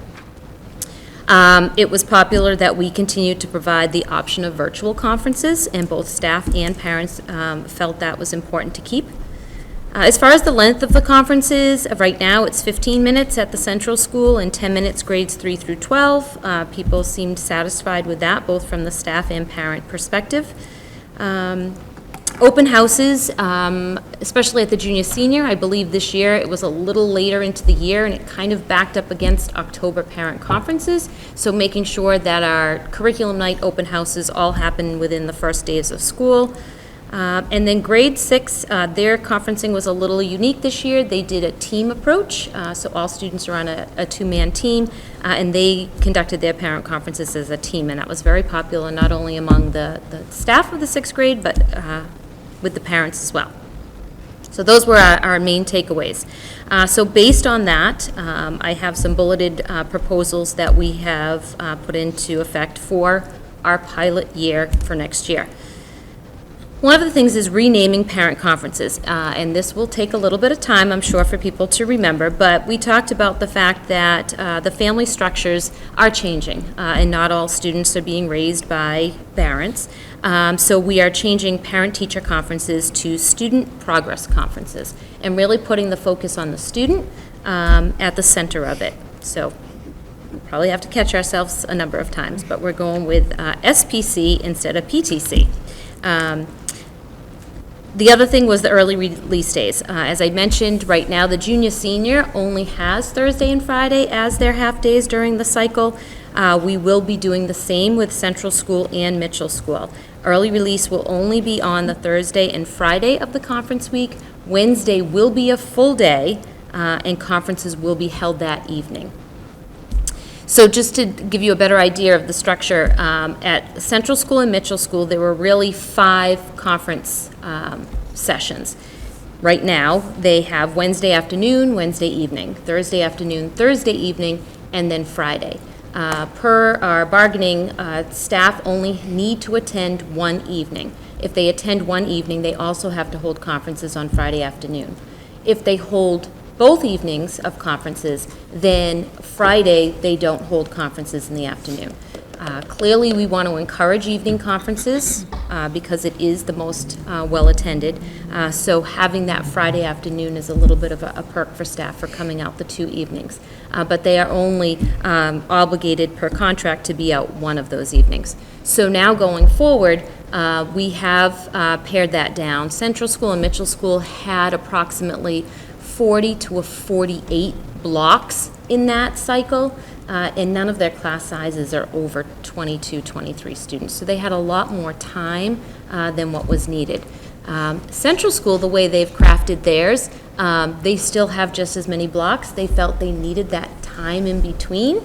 It was popular that we continued to provide the option of virtual conferences, and both staff and parents felt that was important to keep. As far as the length of the conferences, right now it's 15 minutes at the central school and 10 minutes grades 3 through 12. People seemed satisfied with that, both from the staff and parent perspective. Open houses, especially at the junior senior, I believe this year it was a little later into the year and it kind of backed up against October parent conferences. So making sure that our curriculum night open houses all happen within the first days of school. And then grade 6, their conferencing was a little unique this year. They did a team approach, so all students are on a 2-man team, and they conducted their parent conferences as a team, and that was very popular not only among the staff of the 6th grade, but with the parents as well. So those were our main takeaways. So based on that, I have some bulleted proposals that we have put into effect for our pilot year for next year. One of the things is renaming parent conferences, and this will take a little bit of time, I'm sure, for people to remember, but we talked about the fact that the family structures are changing, and not all students are being raised by parents. So we are changing parent-teacher conferences to student progress conferences, and really putting the focus on the student at the center of it. So we probably have to catch ourselves a number of times, but we're going with SPC instead of PTC. The other thing was the early release days. As I mentioned, right now the junior senior only has Thursday and Friday as their half days during the cycle. We will be doing the same with Central School and Mitchell School. Early release will only be on the Thursday and Friday of the conference week. Wednesday will be a full day, and conferences will be held that evening. So just to give you a better idea of the structure, at Central School and Mitchell School, there were really 5 conference sessions. Right now, they have Wednesday afternoon, Wednesday evening, Thursday afternoon, Thursday evening, and then Friday. Per our bargaining, staff only need to attend one evening. If they attend one evening, they also have to hold conferences on Friday afternoon. If they hold both evenings of conferences, then Friday they don't hold conferences in the afternoon. Clearly, we want to encourage evening conferences because it is the most well-attended. So having that Friday afternoon is a little bit of a perk for staff for coming out the 2 evenings. But they are only obligated per contract to be out one of those evenings. So now going forward, we have pared that down. Central School and Mitchell School had approximately 40 to 48 blocks in that cycle. And none of their class sizes are over 22, 23 students. So they had a lot more time than what was needed. Central School, the way they've crafted theirs, they still have just as many blocks. They felt they needed that time in between,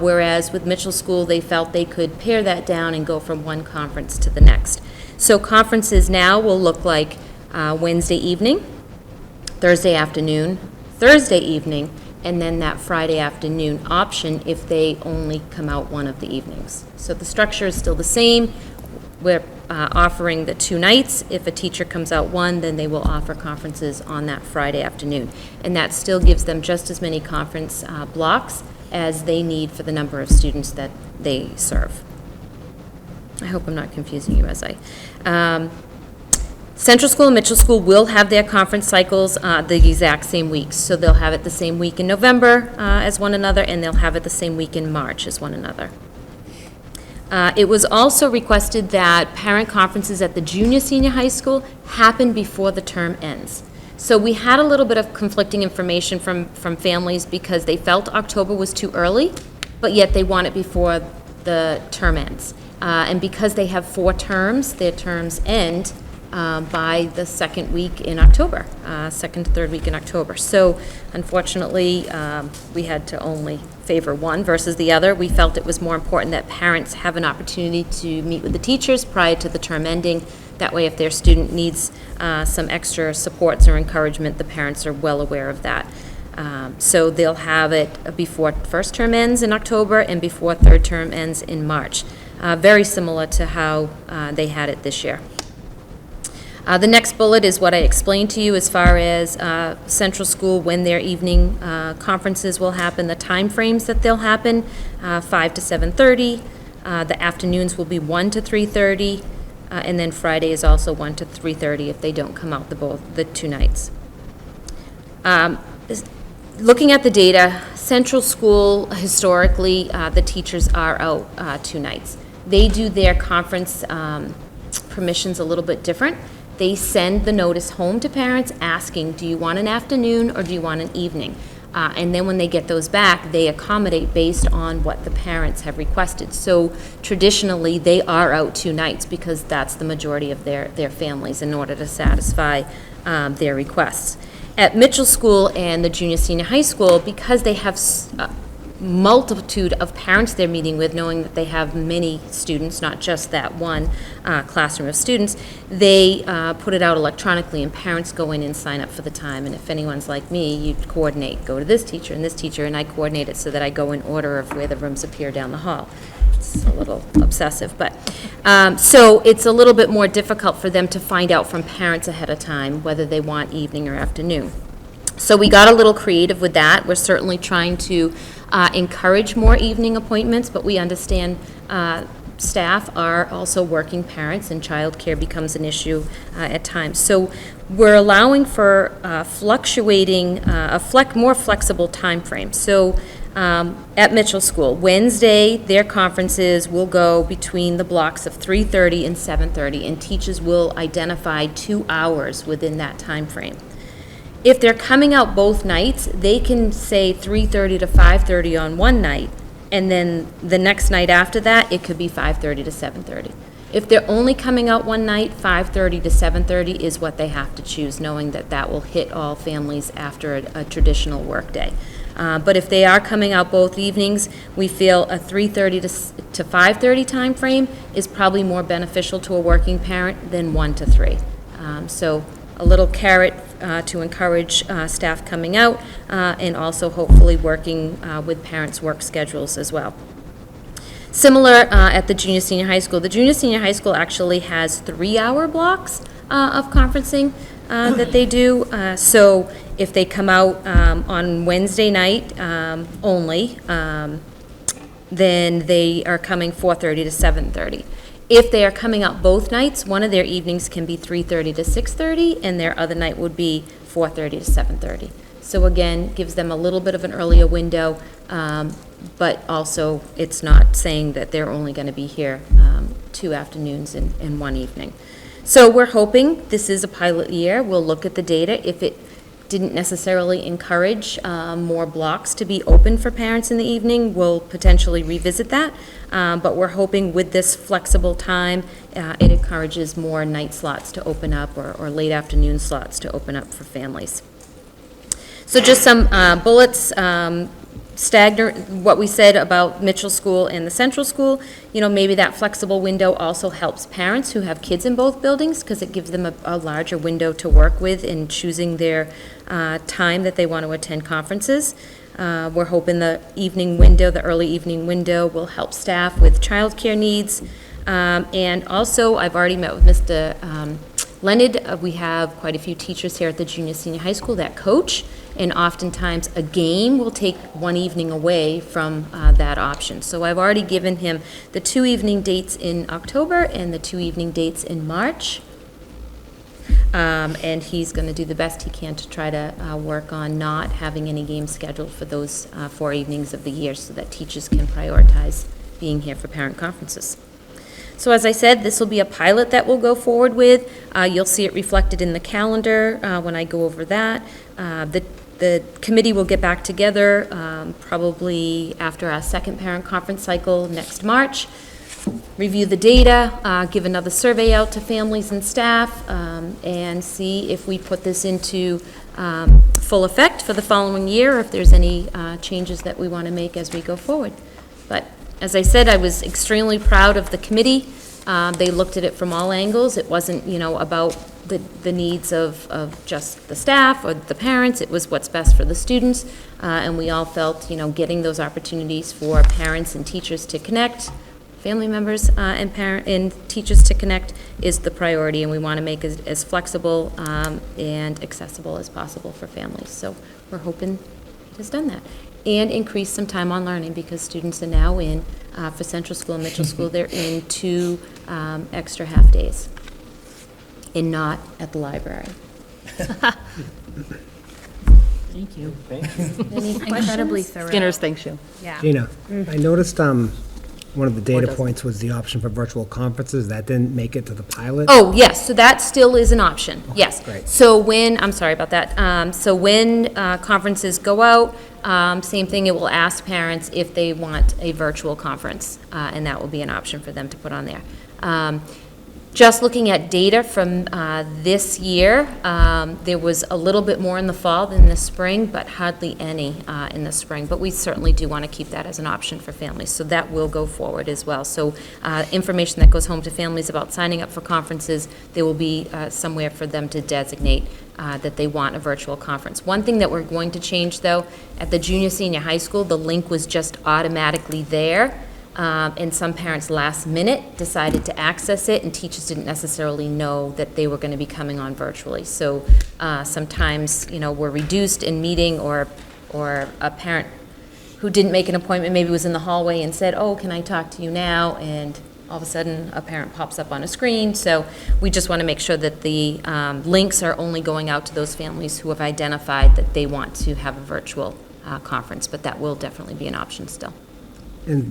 whereas with Mitchell School, they felt they could pare that down and go from one conference to the next. So conferences now will look like Wednesday evening, Thursday afternoon, Thursday evening, and then that Friday afternoon option if they only come out one of the evenings. So the structure is still the same. We're offering the 2 nights. If a teacher comes out one, then they will offer conferences on that Friday afternoon. And that still gives them just as many conference blocks as they need for the number of students that they serve. I hope I'm not confusing you as I... Central School and Mitchell School will have their conference cycles the exact same weeks. So they'll have it the same week in November as one another, and they'll have it the same week in March as one another. It was also requested that parent conferences at the junior senior high school happen before the term ends. So we had a little bit of conflicting information from families because they felt October was too early, but yet they want it before the term ends. And because they have 4 terms, their terms end by the second week in October, second to third week in October. So unfortunately, we had to only favor one versus the other. We felt it was more important that parents have an opportunity to meet with the teachers prior to the term ending. That way, if their student needs some extra supports or encouragement, the parents are well aware of that. So they'll have it before first term ends in October and before third term ends in March. Very similar to how they had it this year. The next bullet is what I explained to you as far as Central School, when their evening conferences will happen, the time frames that they'll happen, 5 to 7:30. The afternoons will be 1 to 3:30, and then Friday is also 1 to 3:30 if they don't come out the 2 nights. Looking at the data, Central School, historically, the teachers are out 2 nights. They do their conference permissions a little bit different. They send the notice home to parents asking, do you want an afternoon or do you want an evening? And then when they get those back, they accommodate based on what the parents have requested. So traditionally, they are out 2 nights because that's the majority of their families in order to satisfy their requests. At Mitchell School and the junior senior high school, because they have multitude of parents they're meeting with, knowing that they have many students, not just that one classroom of students, they put it out electronically, and parents go in and sign up for the time. And if anyone's like me, you coordinate, go to this teacher, and I coordinate it so that I go in order of where the rooms appear down the hall. It's a little obsessive, but so it's a little bit more difficult for them to find out from parents ahead of time whether they want evening or afternoon. So we got a little creative with that. We're certainly trying to encourage more evening appointments, but we understand staff are also working parents, and childcare becomes an issue at times. So we're allowing for fluctuating, more flexible time frame. So at Mitchell School, Wednesday, their conferences will go between the blocks of 3:30 and 7:30, and teachers will identify 2 hours within that time frame. If they're coming out both nights, they can say 3:30 to 5:30 on one night, and then the next night after that, it could be 5:30 to 7:30. If they're only coming out one night, 5:30 to 7:30 is what they have to choose, knowing that that will hit all families after a traditional workday. But if they are coming out both evenings, we feel a 3:30 to 5:30 time frame is probably more beneficial to a working parent than 1 to 3. So a little carrot to encourage staff coming out, and also hopefully working with parents' work schedules as well. Similar at the junior senior high school. The junior senior high school actually has 3-hour blocks of conferencing that they do. So if they come out on Wednesday night only, then they are coming 4:30 to 7:30. If they are coming out both nights, one of their evenings can be 3:30 to 6:30, and their other night would be 4:30 to 7:30. So again, gives them a little bit of an earlier window, but also it's not saying that they're only going to be here 2 afternoons and 1 evening. So we're hoping, this is a pilot year, we'll look at the data. If it didn't necessarily encourage more blocks to be open for parents in the evening, we'll potentially revisit that. But we're hoping with this flexible time, it encourages more night slots to open up, or late afternoon slots to open up for families. So just some bullets what we said about Mitchell School and the Central School, maybe that flexible window also helps parents who have kids in both buildings, because it gives them a larger window to work with in choosing their time that they want to attend conferences. We're hoping the early evening window will help staff with childcare needs. And also, I've already met with Mr. Leonard. We have quite a few teachers here at the junior senior high school that coach, and oftentimes a game will take one evening away from that option. So I've already given him the 2 evening dates in October and the 2 evening dates in March. And he's going to do the best he can to try to work on not having any games scheduled for those 4 evenings of the year, so that teachers can prioritize being here for parent conferences. So as I said, this will be a pilot that we'll go forward with. You'll see it reflected in the calendar when I go over that. The committee will get back together probably after our second parent conference cycle next March, review the data, give another survey out to families and staff, and see if we put this into full effect for the following year, or if there's any changes that we want to make as we go forward. But as I said, I was extremely proud of the committee. They looked at it from all angles. It wasn't, about the needs of just the staff or the parents. It was what's best for the students. And we all felt, getting those opportunities for parents and teachers to connect, family members and teachers to connect is the priority. And we want to make it as flexible and accessible as possible for families. So we're hoping it has done that. And increase some time on learning, because students are now in, for Central School and Mitchell School, they're in 2 extra half days and not at the library. Thank you. Any Incredibly questions? thorough. Skinner's thanks you. Yeah. Gina, I noticed one of the data points was the option for virtual conferences. That didn't make it to the pilot? Oh, yes, so that still is an option, yes. great. So I'm sorry about that. So when conferences go out, same thing, it will ask parents if they want a virtual conference, and that will be an option for them to put on there. Just looking at data from this year, there was a little bit more in the fall than the spring, but hardly any in the spring. But we certainly do want to keep that as an option for families, so that will go forward as well. So information that goes home to families about signing up for conferences, there will be somewhere for them to designate that they want a virtual conference. One thing that we're going to change, though, at the junior senior high school, the link was just automatically there. And some parents last minute decided to access it, and teachers didn't necessarily know that they were going to be coming on virtually. So sometimes, we're reduced in meeting, or a parent who didn't make an appointment maybe was in the hallway and said, oh, can I talk to you now? And all of a sudden, a parent pops up on a screen. So we just want to make sure that the links are only going out to those families who have identified that they want to have a virtual conference, but that will definitely be an option still. And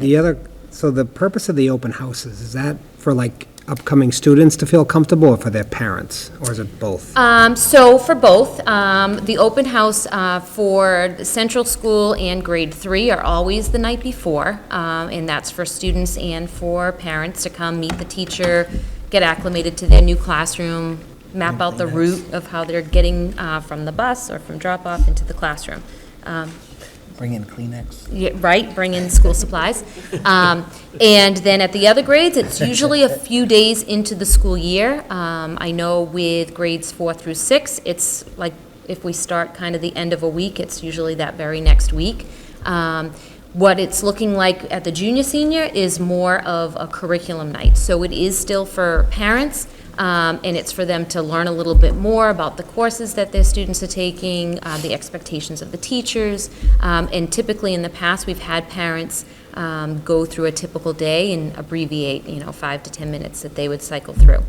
so the purpose of the open houses, is that for upcoming students to feel comfortable, or for their parents, or is it both? So for both, the open house for the Central School and grade 3 are always the night before, and that's for students and for parents to come meet the teacher, get acclimated to their new classroom, map out the route of how they're getting from the bus or from drop-off into the classroom. Bring in Kleenex. Yeah, right, bring in school supplies. And then at the other grades, it's usually a few days into the school year. I know with grades 4 through 6, it's like if we start kind of the end of a week, it's usually that very next week. What it's looking like at the junior senior is more of a curriculum night. So it is still for parents, and it's for them to learn a little bit more about the courses that their students are taking, the expectations of the teachers. And typically in the past, we've had parents go through a typical day and abbreviate, 5 to 10 minutes that they would cycle through.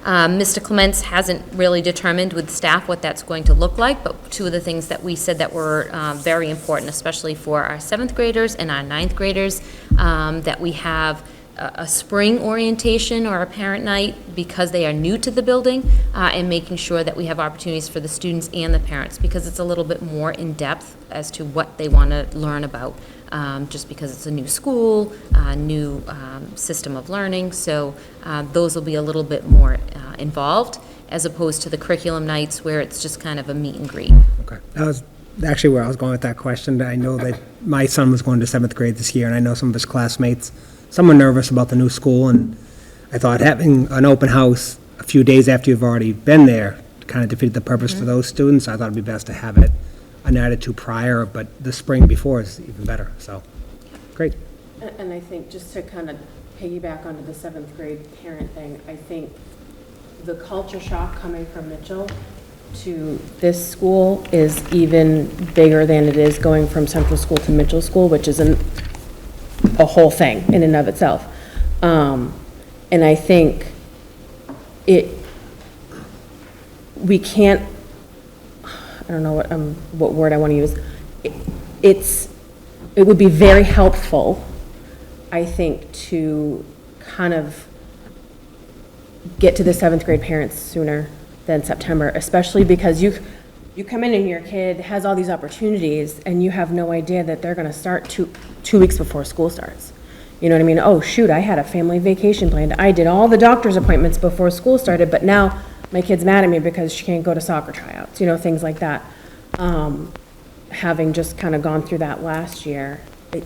Mr. Clements hasn't really determined with staff what that's going to look like, but 2 of the things that we said that were very important, especially for our 7th graders and our 9th graders, that we have a spring orientation or a parent night because they are new to the building, and making sure that we have opportunities for the students and the parents, because it's a little bit more in-depth as to what they want to learn about, just because it's a new school, new system of learning. So those will be a little bit more involved, as opposed to the curriculum nights where it's just kind of a meet and greet. Okay. That was actually where I was going with that question. I know that my son was going to 7th grade this year, and I know some of his classmates, some were nervous about the new school, and I thought having an open house a few days after you've already been there kind of defeated the purpose for those students. I thought it'd be best to have it a night or two prior, but the spring before is even better, so, great. And I think just to kind of piggyback onto the 7th grade parent thing, I think the culture shock coming from Mitchell to this school is even bigger than it is going from Central School to Mitchell School, which is a whole thing in and of itself. And I think we can't, I don't know what word I want to use. It would be very helpful, I think, to kind of get to the 7th grade parents sooner than September, especially because you come in and your kid has all these opportunities and you have no idea that they're going to start two weeks before school starts. You know what I mean? Oh, shoot, I had a family vacation planned. I did all the doctor's appointments before school started, but now my kid's mad at me because she can't go to soccer tryouts, things like that. Having just kind of gone through that last year, it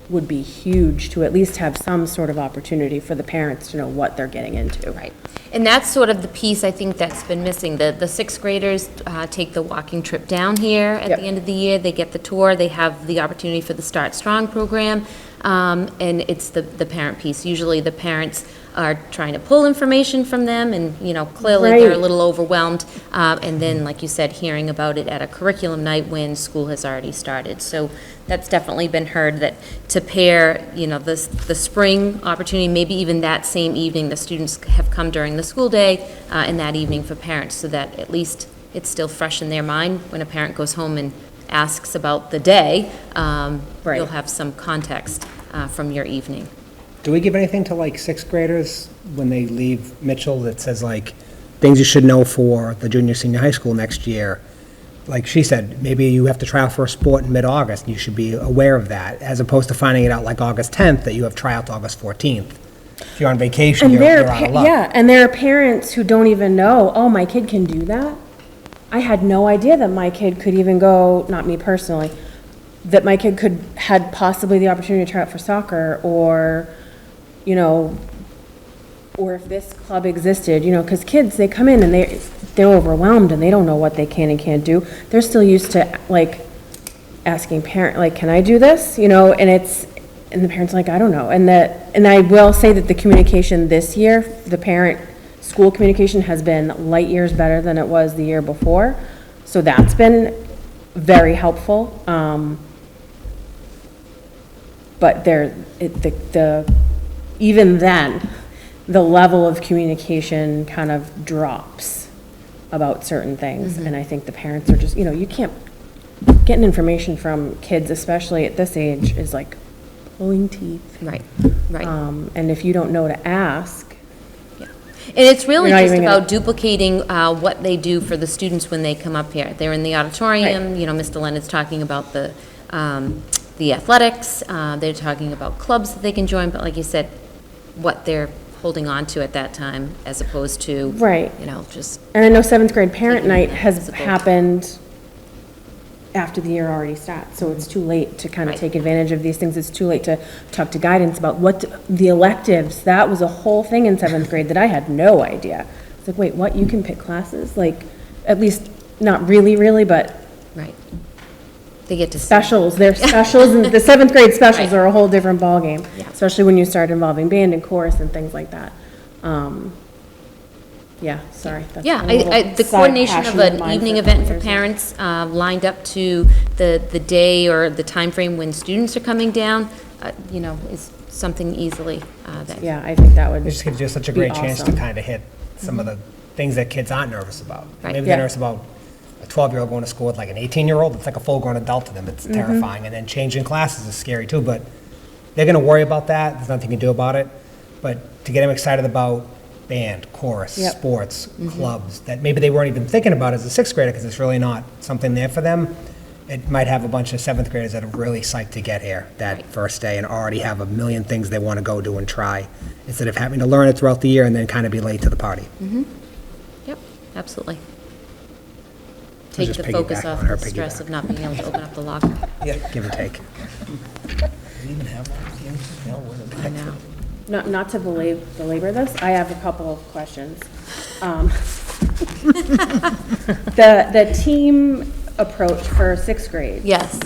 would be huge to at least have some sort of opportunity for the parents to know what they're getting into. Right. And that's sort of the piece I think that's been missing. The sixth graders take the walking trip down here at the end of the year. They get the tour. They have the opportunity for the Start Strong program. And it's the parent piece. Usually the parents are trying to pull information from them and, clearly they're a little overwhelmed. And then, like you said, hearing about it at a curriculum night when school has already started. So that's definitely been heard, that to pair, the spring opportunity, maybe even that same evening, the students have come during the school day and that evening for parents, so that at least it's still fresh in their mind when a parent goes home and asks about the day. You'll have some context from your evening. Do we give anything to like 6th graders when they leave Mitchell that says like things you should know for the junior, senior high school next year? Like she said, maybe you have to try out for a sport in mid-August, and you should be aware of that, as opposed to finding it out like August 10th that you have tryouts August 14th. If you're on vacation, you're out of luck. Yeah, and there are parents who don't even know, oh, my kid can do that? I had no idea that my kid could even go, not me personally, that my kid had possibly the opportunity to try out for soccer, or, or if this club existed, because kids, they come in and they're overwhelmed and they don't know what they can and can't do. They're still used to, like, asking parent, like, can I do this? And the parent's like, I don't know. And I will say that the communication this year, the parent-school communication has been light years better than it was the year before. So that's been very helpful. But even then, the level of communication kind of drops about certain things. And I think the parents are just, you can't, getting information from kids, especially at this age, is like pulling teeth. Right, right. And if you don't know to ask. Yeah. And it's really You're not just even about duplicating what they do for the students when they come up here. They're in the auditorium, Mr. Leonard's talking about the athletics, they're talking about clubs that they can join, but like you said, what they're holding on to at that time, as opposed to, just. And I know 7th grade parent taking night it has as a goal. happened after the year already starts, so it's too late to kind of take advantage of these things. It's too late to talk to guidance about the electives. That was a whole thing in 7th grade that I had no idea. It's like, wait, what? You can pick classes? Like, at least not really, but. Right. They get to. Specials, they're specials, and the 7th grade specials are a whole different ballgame, especially when you start involving band and chorus and things like that. Sorry. That's Yeah, a little the side coordination of passion of an mine evening for event for years. parents lined up to the day or the time frame when students are coming down, is something easily that. Yeah, I think that would. It just gives you such a be great chance to awesome. kind of hit some of the things that kids aren't nervous about. Right. Maybe they're nervous about a 12-year-old going to school with like an 18-year-old. It's like a full-grown adult to them. It's terrifying. And then changing classes is scary too, but they're going to worry about that. There's nothing you can do about it. But to get them excited about band, chorus, sports, clubs, that maybe they weren't even thinking about as a 6th grader because it's really not something there for them. It might have a bunch of 7th graders that are really psyched to get here that first day and already have a million things they want to go do and try, instead of having to learn it throughout the year and then kind of be late to the party. Yep, absolutely. take just the focus piggybacking off on her the stress piggyback. of not being able to open up the locker. Yeah, give and take. I know. Not to belabor this, I have a couple of questions. The team approach for sixth grade. Yes.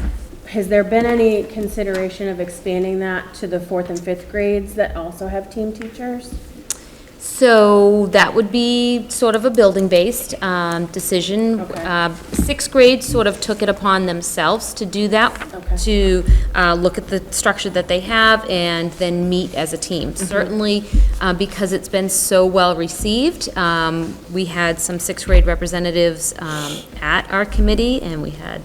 Has there been any consideration of expanding that to the fourth and fifth grades that also have team teachers? So that would be sort of a building-based decision. Okay. Sixth grade sort of took it upon themselves to do that, Okay. to look at the structure that they have and then meet as a team. Certainly, because it's been so well-received, we had some sixth grade representatives at our committee, and we had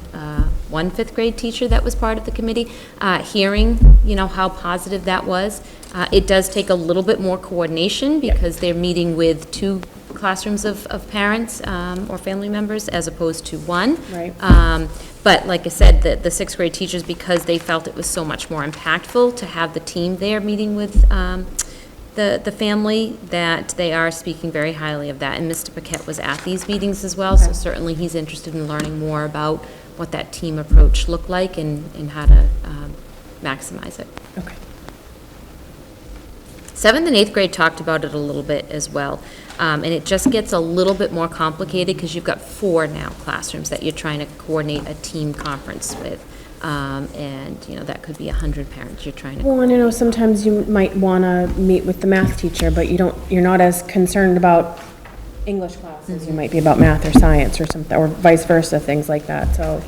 one fifth grade teacher that was part of the committee, hearing, how positive that was. It does take a little bit more coordination because they're meeting with two classrooms of parents or family members as opposed to one. Right. But like I said, the sixth grade teachers, because they felt it was so much more impactful to have the team there meeting with the family, that they are speaking very highly of that. And Mr. Paquette was at these meetings as well, so certainly he's interested in learning more about what that team approach looked like and how to maximize it. Okay. Seventh and eighth grade talked about it a little bit as well. And it just gets a little bit more complicated because you've got 4 now classrooms that you're trying to coordinate a team conference with. And, that could be 100 parents you're trying to. Well, and sometimes you might want to meet with the math teacher, but you're not as concerned about English classes. You might be about math or science or something, or vice versa, things like that. So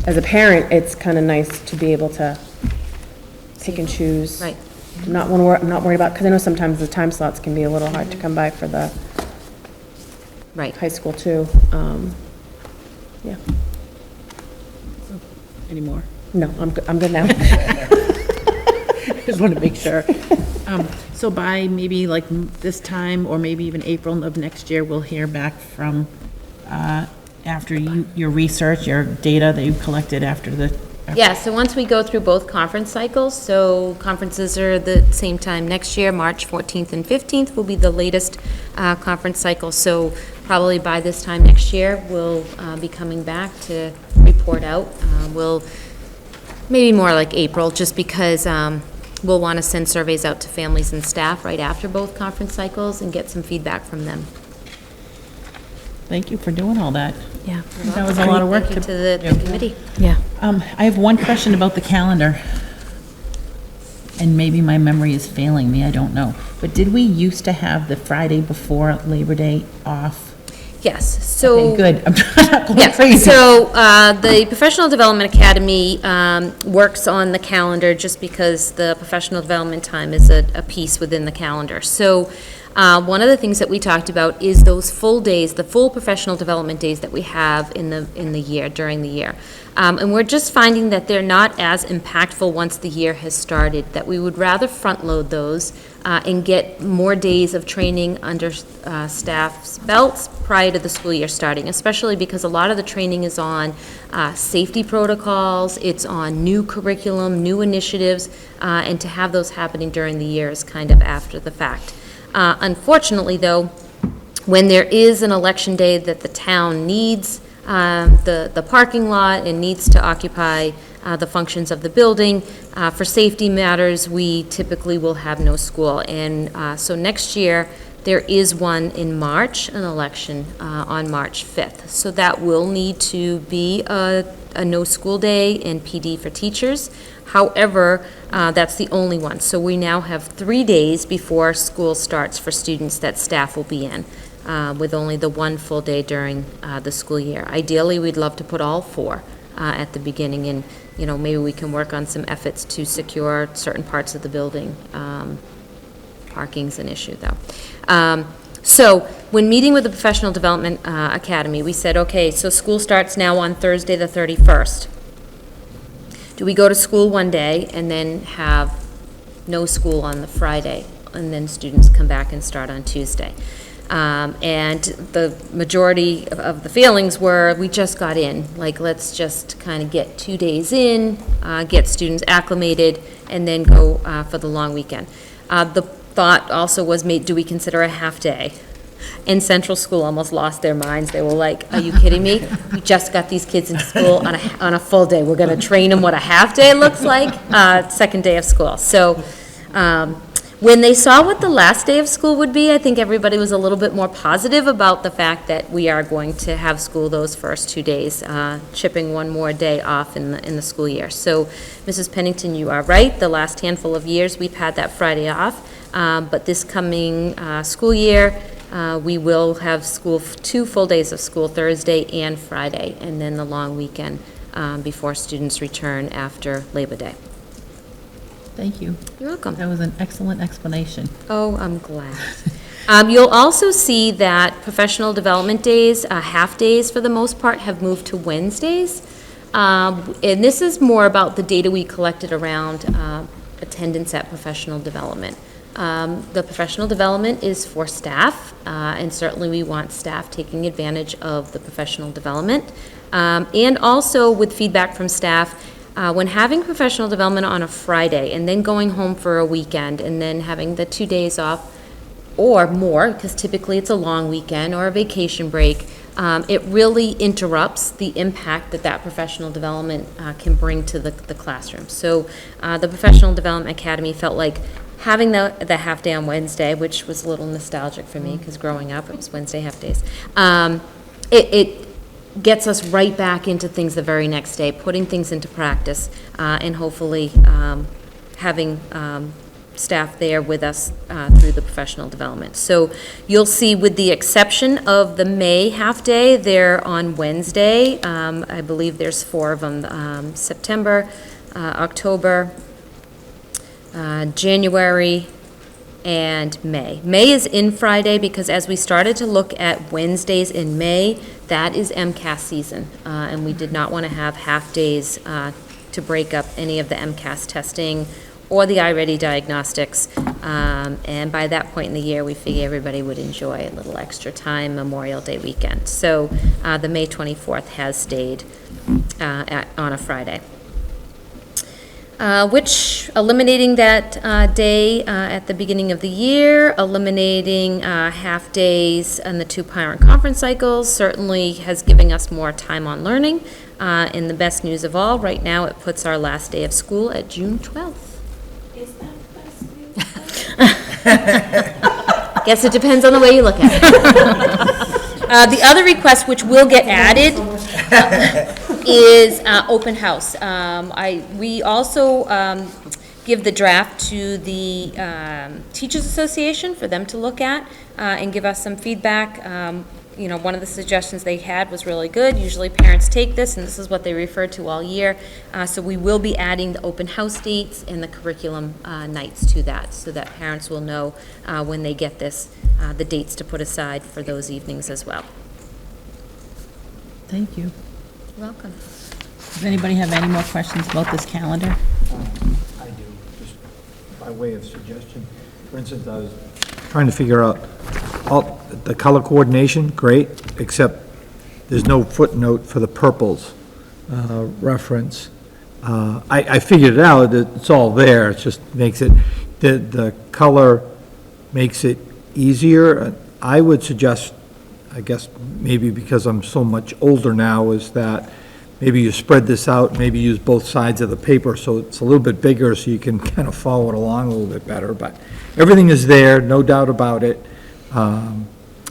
as a parent, it's kind of nice to be able to pick and choose. Right. I'm not worried about, because I know sometimes the time slots can be a little hard to come by for the Right. high school too. Yeah. Any more? No, I'm good now. Just want to make sure. So by maybe like this time, or maybe even April of next year, we'll hear back from, after your research, your data that you collected after the. Yeah, so once we go through both conference cycles, so conferences are the same time next year, March 14th and 15th will be the latest conference cycle. So probably by this time next year, we'll be coming back to report out. We'll, maybe more like April, just because we'll want to send surveys out to families and staff right after both conference cycles and get some feedback from them. Thank you for doing all that. Yeah. That was a lot of work. Thank you to the committee. Yeah. I have one question about the calendar. And maybe my memory is failing me, I don't know. But did we used to have the Friday before Labor Day off? Yes, so. Okay, good. I'm not going Yes, crazy. so the Professional Development Academy works on the calendar just because the professional development time is a piece within the calendar. So one of the things that we talked about is those full days, the full professional development days that we have in the year, during the year. And we're just finding that they're not as impactful once the year has started, that we would rather front-load those and get more days of training under staff's belts prior to the school year starting, especially because a lot of the training is on safety protocols, it's on new curriculum, new initiatives, and to have those happening during the year is kind of after the fact. Unfortunately, though, when there is an election day that the town needs the parking lot and needs to occupy the functions of the building, for safety matters, we typically will have no school. And so next year, there is one in March, an election on March 5th. So that will need to be a no-school day and PD for teachers. However, that's the only one. So we now have 3 days before school starts for students that staff will be in, with only the one full day during the school year. Ideally, we'd love to put all 4 at the beginning, and maybe we can work on some efforts to secure certain parts of the building. Parking's an issue, though. So when meeting with the Professional Development Academy, we said, okay, so school starts now on Thursday the 31st. Do we go to school one day and then have no school on the Friday, and then students come back and start on Tuesday? And the majority of the feelings were, we just got in, like, let's just kind of get 2 days in, get students acclimated, and then go for the long weekend. The thought also was, do we consider a half day? in Central School almost lost their minds. They were like, are you kidding me? We just got these kids into school on a full day. We're gonna train them what a half day looks like, second day of school. So, when they saw what the last day of school would be, I think everybody was a little bit more positive about the fact that we are going to have school those first 2 days, chipping one more day off in the school year. So, Mrs. Pennington, you are right. The last handful of years, we've had that Friday off. But this coming school year, we will have school, 2 full days of school, Thursday and Friday, and then the long weekend before students return after Labor Day. Thank you. You're welcome. That was an excellent explanation. Oh, I'm glad. You'll also see that professional development days, half-days for the most part, have moved to Wednesdays. And this is more about the data we collected around attendance at professional development. The professional development is for staff, and certainly we want staff taking advantage of the professional development. And also with feedback from staff, when having professional development on a Friday and then going home for a weekend and then having the 2 days off or more, because typically it's a long weekend or a vacation break, it really interrupts the impact that professional development can bring to the classroom. So the Professional Development Academy felt like having the half day on Wednesday, which was a little nostalgic for me because growing up it was Wednesday half days, it gets us right back into things the very next day, putting things into practice, and hopefully having staff there with us through the professional development. So you'll see, with the exception of the May half-day, they're on Wednesday. I believe there's 4 of them, September, October, January, and May. May is in Friday because as we started to look at Wednesdays in May, that is MCAS season, and we did not want to have half-days to break up any of the MCAS testing or the iReady diagnostics, and by that point in the year, we figure everybody would enjoy a little extra time, Memorial Day weekend. So the May 24th has stayed on a Friday. Which, eliminating that day at the beginning of the year, eliminating half-days and the 2 parent conference cycles certainly has given us more time on learning. And the best news of all, right now, it puts our last day of school at June 12th. Is that best news? Guess it depends on the way you look at it. The other request, which will get added, is open house. We also give the draft to the Teachers Association for them to look at and give us some feedback. You know, one of the suggestions they had was really good. Usually parents take this, and this is what they refer to all year. So we will be adding the open house dates and the curriculum nights to that, so that parents will know when they get this, the dates to put aside for those evenings as well. Thank you. You're welcome. Does anybody have any more questions about this calendar? I do, just by way of suggestion. For instance, I was trying to figure out all the color coordination, great, except there's no footnote for the purples reference. I figured it out, it's all there, it just makes it, the color makes it easier. I would suggest, I guess maybe because I'm so much older now, is that maybe you spread this out, maybe use both sides of the paper so it's a little bit bigger so you can kind of follow it along a little bit better. But everything is there, no doubt about it.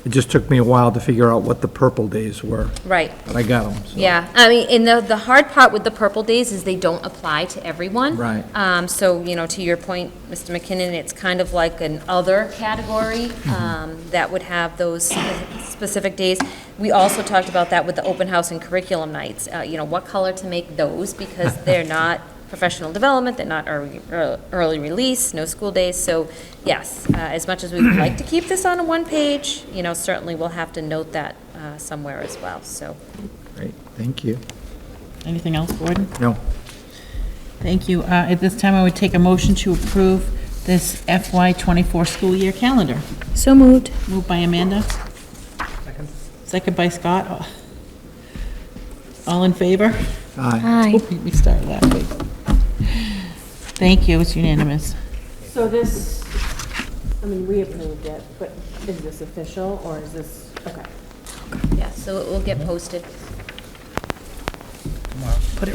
It just took me a while to figure out what the purple days were. Right. But I got them. So. Yeah, I mean, and the hard part with the purple days is they don't apply to everyone. Right. So, you know, to your point, Mr. McKinnon, it's kind of like an other category that would have those specific days. We also talked about that with the open house and curriculum nights. You know, what color to make those, because they're not professional development, they're not early release, no school days. So yes, as much as we would like to keep this on a one page, you know, certainly we'll have to note that somewhere as well, so. Great, thank you. Anything else, Gordon? No. Thank you. At this time, I would take a motion to approve this FY24 school year calendar. So moved. Moved by Amanda. Second by Scott. All in favor? Aye. Oop, we started that way. Thank you, it's unanimous. So this I mean, we approved it, but is this official, or is this, okay. Yeah, so it will get posted.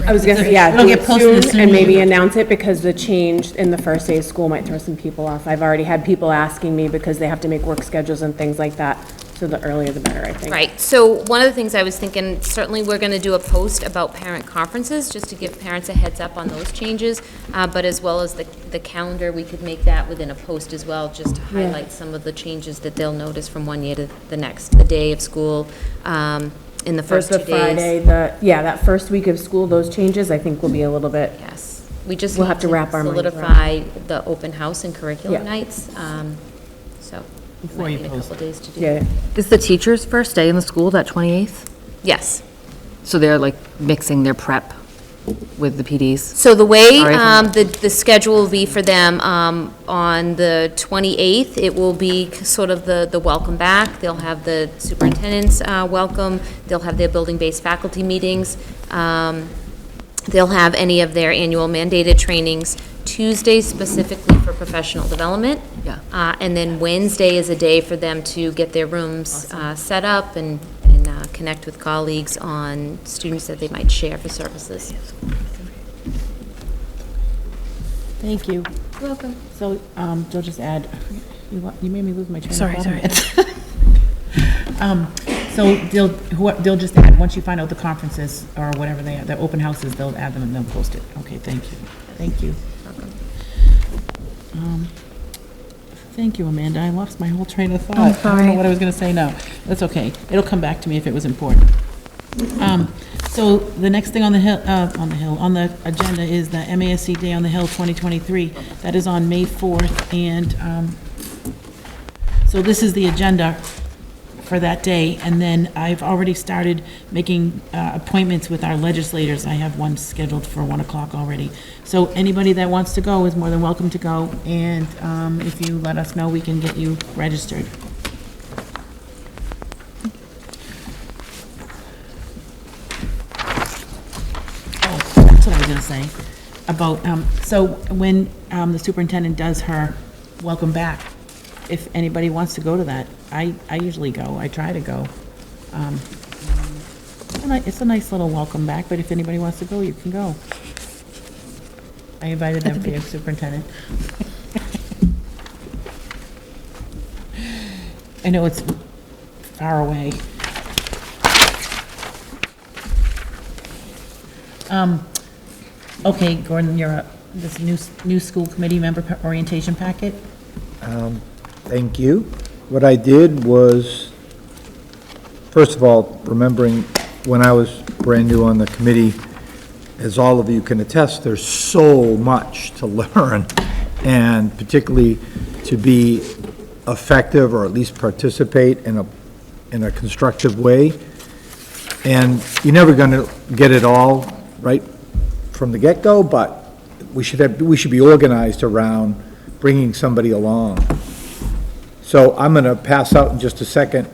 I was gonna say, yeah, It'll do get it posted as soon soon and as you- maybe announce it, because the change in the first day of school might throw some people off. I've already had people asking me because they have to make work schedules and things like that, so the earlier the better, I think. Right, so one of the things I was thinking, certainly we're gonna do a post about parent conferences, just to give parents a heads up on those changes, but as well as the calendar, we could make that within a post as well, just to Yeah. highlight some of the changes that they'll notice from one year to the next, the day of school, in the first 2 The days. Friday, that first week of school, those changes, I think will be a little bit, Yes, we just We'll need have to wrap our minds around. solidify the open house and curriculum Yeah. nights, so. Before might you need a post couple days to do. yeah. Is the teacher's first day in the school that 28th? Yes. So they're like mixing their prep with the PDs? So the way Sorry if I'm- the schedule will be for them, on the 28th, it will be sort of the welcome back. They'll have the superintendent's welcome, they'll have their building-based faculty meetings, they'll have any of their annual mandated trainings, Tuesday specifically for professional development. Yeah. And then Wednesday is a day for them to get their rooms set up and connect with colleagues on students that they might share for services. Thank you. You're welcome. So, Joe, just add, you made me lose my train of Sorry, thought. So they'll just add, once you find out the conferences or whatever they are, the open houses, they'll add them and they'll post it. Okay, thank you. Thank you. Thank you, Amanda. I lost my whole train of thought. I don't know what I was gonna say now. That's okay. It'll come back to me if it was important. So the next thing on the agenda is the MASC Day on the Hill 2023. That is on May 4th, and so this is the agenda for that day, and then I've already started making appointments with our legislators. I have one scheduled for 1 o'clock already. So anybody that wants to go is more than welcome to go, and if you let us know, we can get you registered. Oh, that's what I was gonna say about, so when the superintendent does her welcome back, if anybody wants to go to that, I usually go, I try to go. It's a nice little welcome back, but if anybody wants to go, you can go. I invited them for you, superintendent. I know it's far away. Okay, Gordon, you're up. This new school committee member orientation packet? Thank you. What I did was, first of all, remembering when I was brand new on the committee, as all of you can attest, there's so much to learn, and particularly to be effective, or at least participate in a constructive way. And you're never going to get it all right from the get-go, but we should be organized around bringing somebody along. So I'm going to pass out in just a second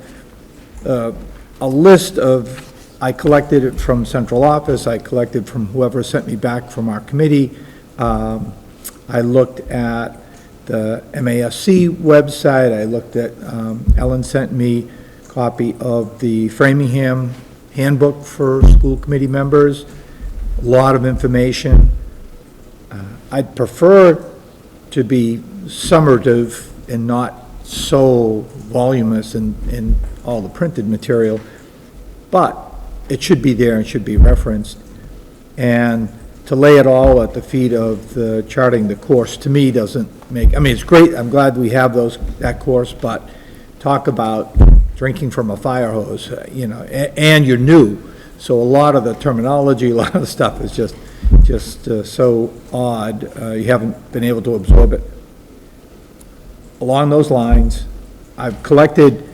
a list of, I collected it from central office, I collected from whoever sent me back from our committee. I looked at the MASC website, I looked at, Ellen sent me a copy of the Framingham handbook for school committee members, a lot of information. I'd prefer to be summative and not so voluminous in all the printed material, but it should be there and should be referenced. And to lay it all at the feet of the charting the course, to me, doesn't make, I mean, it's great, I'm glad we have that course, but talk about drinking from a fire hose, and you're new. So a lot of the terminology, a lot of the stuff is just so odd, you haven't been able to absorb it. Along those lines, I've collected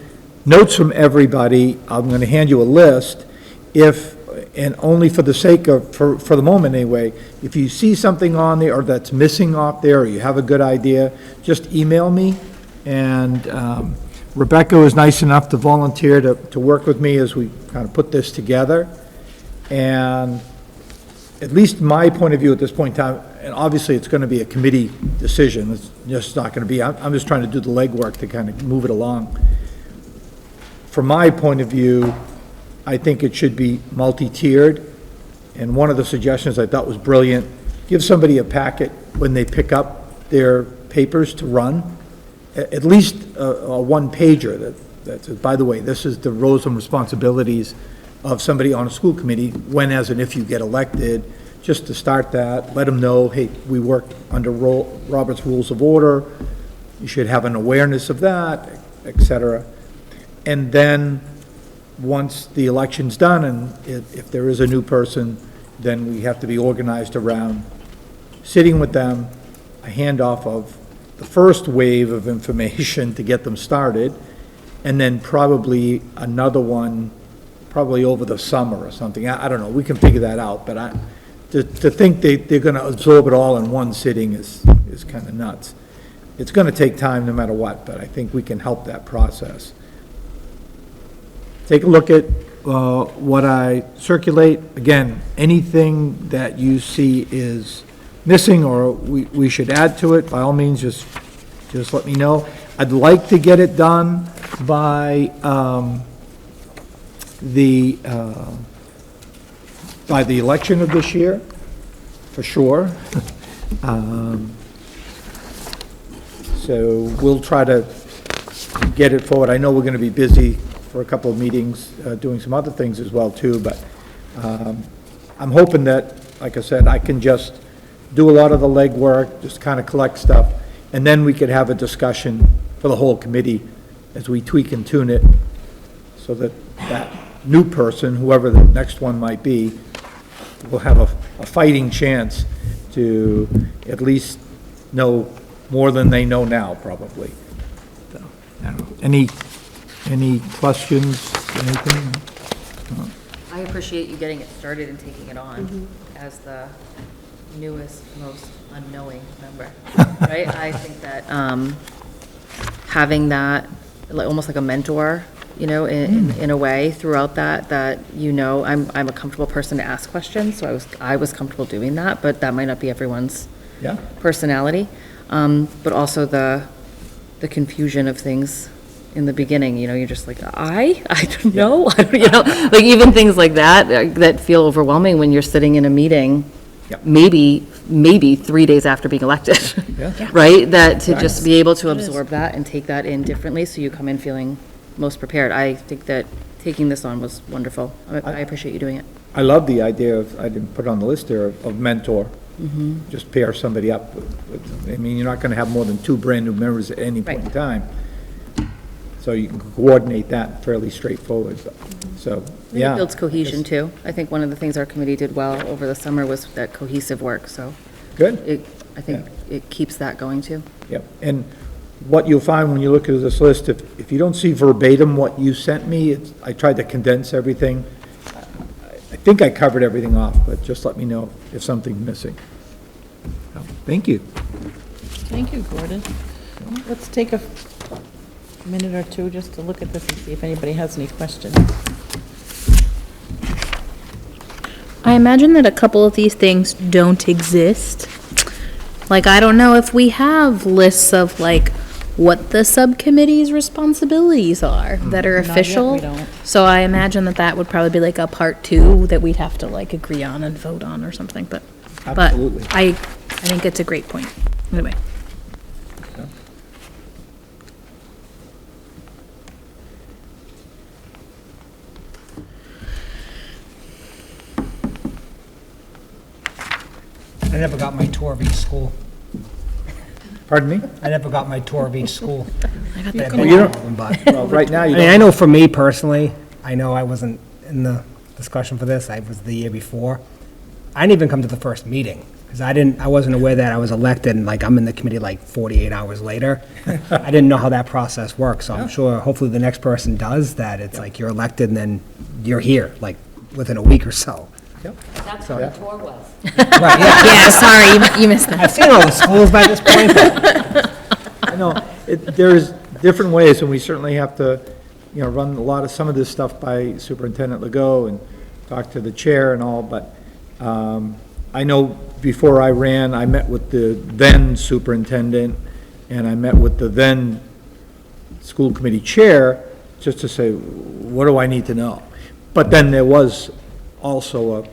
notes from everybody. I'm going to hand you a list. And only for the sake of, for the moment anyway, if you see something on there or that's missing off there, or you have a good idea, just email me. And Rebecca was nice enough to volunteer to work with me as we kind of put this together. And at least my point of view at this point in time, and obviously it's going to be a committee decision, it's just not going to be, I'm just trying to do the legwork to kind of move it along. From my point of view, I think it should be multi-tiered, and one of the suggestions I thought was brilliant, give somebody a packet when they pick up their papers to run, at least a one-pager that says, by the way, this is the roles and responsibilities of somebody on a school committee, when, as, and if you get elected, just to start that, let them know, hey, we work under Robert's Rules of Order, you should have an awareness of that, et cetera. And then, once the election's done, and if there is a new person, then we have to be organized around sitting with them, a handoff of the first wave of information to get them started, and then probably another one, probably over the summer or something. I don't know, we can figure that out, but to think they're gonna absorb it all in one sitting is kind of nuts. It's gonna take time no matter what, but I think we can help that process. Take a look at what I circulate. Again, anything that you see is missing or we should add to it, by all means, just let me know. I'd like to get it done by the election of this year, for sure. So we'll try to get it forward. I know we're going to be busy for a couple of meetings, doing some other things as well, too, but I'm hoping that, like I said, I can just do a lot of the legwork, just kind of collect stuff, and then we could have a discussion for the whole committee as we tweak and tune it, so that that new person, whoever the next one might be, will have a fighting chance to at least know more than they know now, probably. So, I don't know. Any questions, anything? I appreciate you getting it started and taking it on as the newest, most unknowing member, right? I think that having that, like, almost like a mentor, you know, in a way throughout that, you know, I'm a comfortable person to ask questions, so I was comfortable doing that, but that might not be everyone's personality. But also the confusion of things in the beginning, you know, you're just like, I don't know, you know, like even things like that feel overwhelming when you're sitting in a meeting, maybe 3 days after being elected, right? That to just be able to absorb that and take that in differently, so you come in feeling most prepared. I think that taking this on was wonderful. I appreciate you doing it. I love the idea of, I didn't put it on the list there, of mentor. Just pair somebody up with, I mean, you're not going to have more than 2 brand-new members at any point in time. So you can coordinate that fairly straightforward. So, yeah. It builds cohesion, too. I think one of the things our committee did well over the summer was that cohesive work, so. Good. I think it keeps that going, too. Yep. And what you'll find when you look at this list, if you don't see verbatim what you sent me, I tried to condense everything. I think I covered everything off, but just let me know if something's missing. So, thank you. Thank you, Gordon. Let's take a minute or two just to look at this and see if anybody has any questions. I imagine that a couple of these things don't exist. Like, I don't know if we have lists of, like, what the subcommittee's responsibilities are that are Not yet, official. we don't. So I imagine that would probably be like a part 2 that we'd have to, like, agree on and vote on or something, but Absolutely. I think it's a great point. Anyway. I never got my tour of each school. Pardon me? I never got my tour of each school. I got I've the been you to all don't- of them, but- Well, right now, you I mean, I don't. know for me personally, I know I wasn't in the discussion for this, I was the year before. I didn't even come to the first meeting, because I wasn't aware that I was elected, and like, I'm in the committee like 48 hours later. I didn't know how that process works, so I'm sure, hopefully the next person does that, it's like you're elected and then you're here, like, within a week or so. That's what the tour was. Right, yeah. Yeah, sorry, you missed that. I've seen all the schools by this point. I know, there's different ways, and we certainly have to, you know, run some of this stuff by Superintendent Legault and talk to the chair and all, but, I know before I ran, I met with the then superintendent, and I met with the then school committee chair, just to say, what do I need to know? But then there was also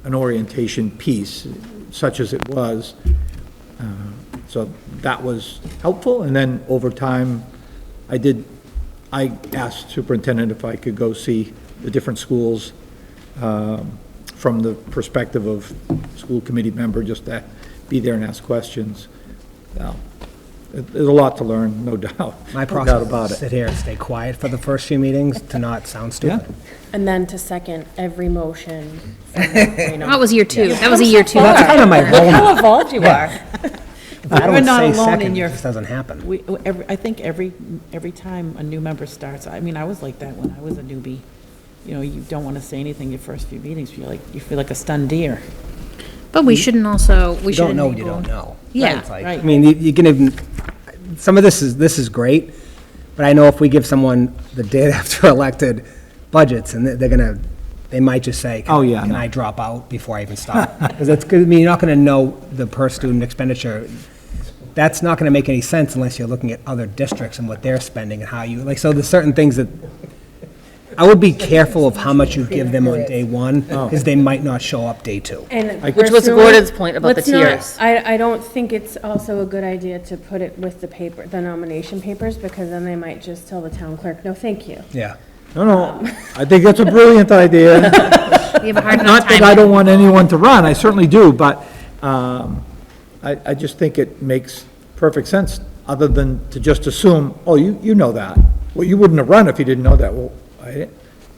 an orientation piece, such as it was. So that was helpful, and then over time, I asked superintendent if I could go see the different schools from the perspective of school committee member, just to be there and ask questions. Now, there's a lot to learn, no doubt. My No doubt process about is it. sit here and stay quiet for the first few meetings to not sound stupid. And then to second every motion. from that point on. That was year 2. That was a year 2. That's kind of my role now. How evolved you are. I We're don't not say alone in second, your- it just doesn't happen. I think every time a new member starts, I mean, I was like that when I was a newbie. You know, you don't want to say anything your first few meetings, you feel like a stunned deer. But we shouldn't also, we You don't shouldn't. know what you don't know. Yeah. It's like, Right. I mean, you can even, some of this is great, but I know if we give someone the day after elected budgets, and they're gonna, they might just say, Oh, yeah, can no. I drop out before I even start? Because that's good, I mean, you're not gonna know the per student expenditure. That's not gonna make any sense unless you're looking at other districts and what they're spending and how you, like, so there's certain things that, I would be careful of how much you give them on day one, because they might not show up day 2. And Which was personally, Gordon's point about the let's not- tiers. I don't think it's also a good idea to put it with the paper, the nomination papers, because then they might just tell the town clerk, no, thank you. Yeah. No, I think that's a brilliant idea. We have a hard enough Not that time. I don't want anyone to run, I certainly do, but I just think it makes perfect sense, other than to just assume, oh, you know that. Well, you wouldn't have run if you didn't know that. Well,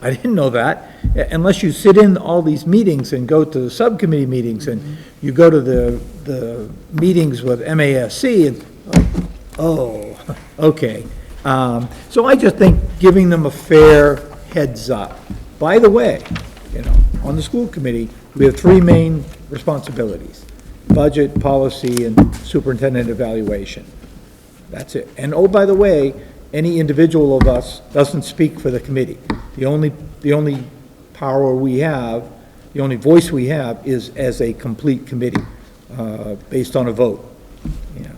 I didn't know that. Unless you sit in all these meetings and go to the subcommittee meetings, and you go to the meetings with MASC, and, oh, okay. So I just think giving them a fair heads up. By the way, on the school committee, we have 3 main responsibilities: budget, policy, and superintendent evaluation. That's it. And oh, by the way, any individual of us doesn't speak for the committee. The only power we have, the only voice we have is as a complete committee, based on a vote.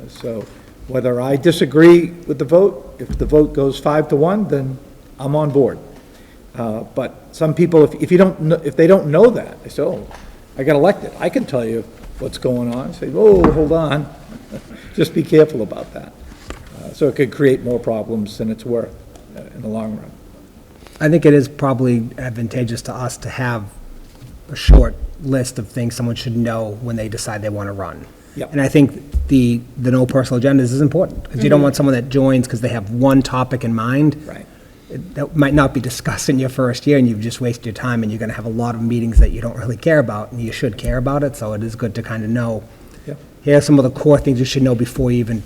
So whether I disagree with the vote, if the vote goes 5-1, then I'm on board. But some people, if they don't know that, they say, oh, I got elected, I can tell you what's going on. Say, oh, hold on, just be careful about that. So it could create more problems than it's worth in the long run. I think it is probably advantageous to us to have a short list of things someone should know when they decide they want to run. Yep. And I think the no personal agendas is important, because you don't want someone that joins because they have one topic in mind. Right. That might not be discussed in your first year, and you've just wasted your time, and you're going to have a lot of meetings that you don't really care about, and you should care about it, so it is good to kind of know. Yep. Here are some of the core things you should know before you even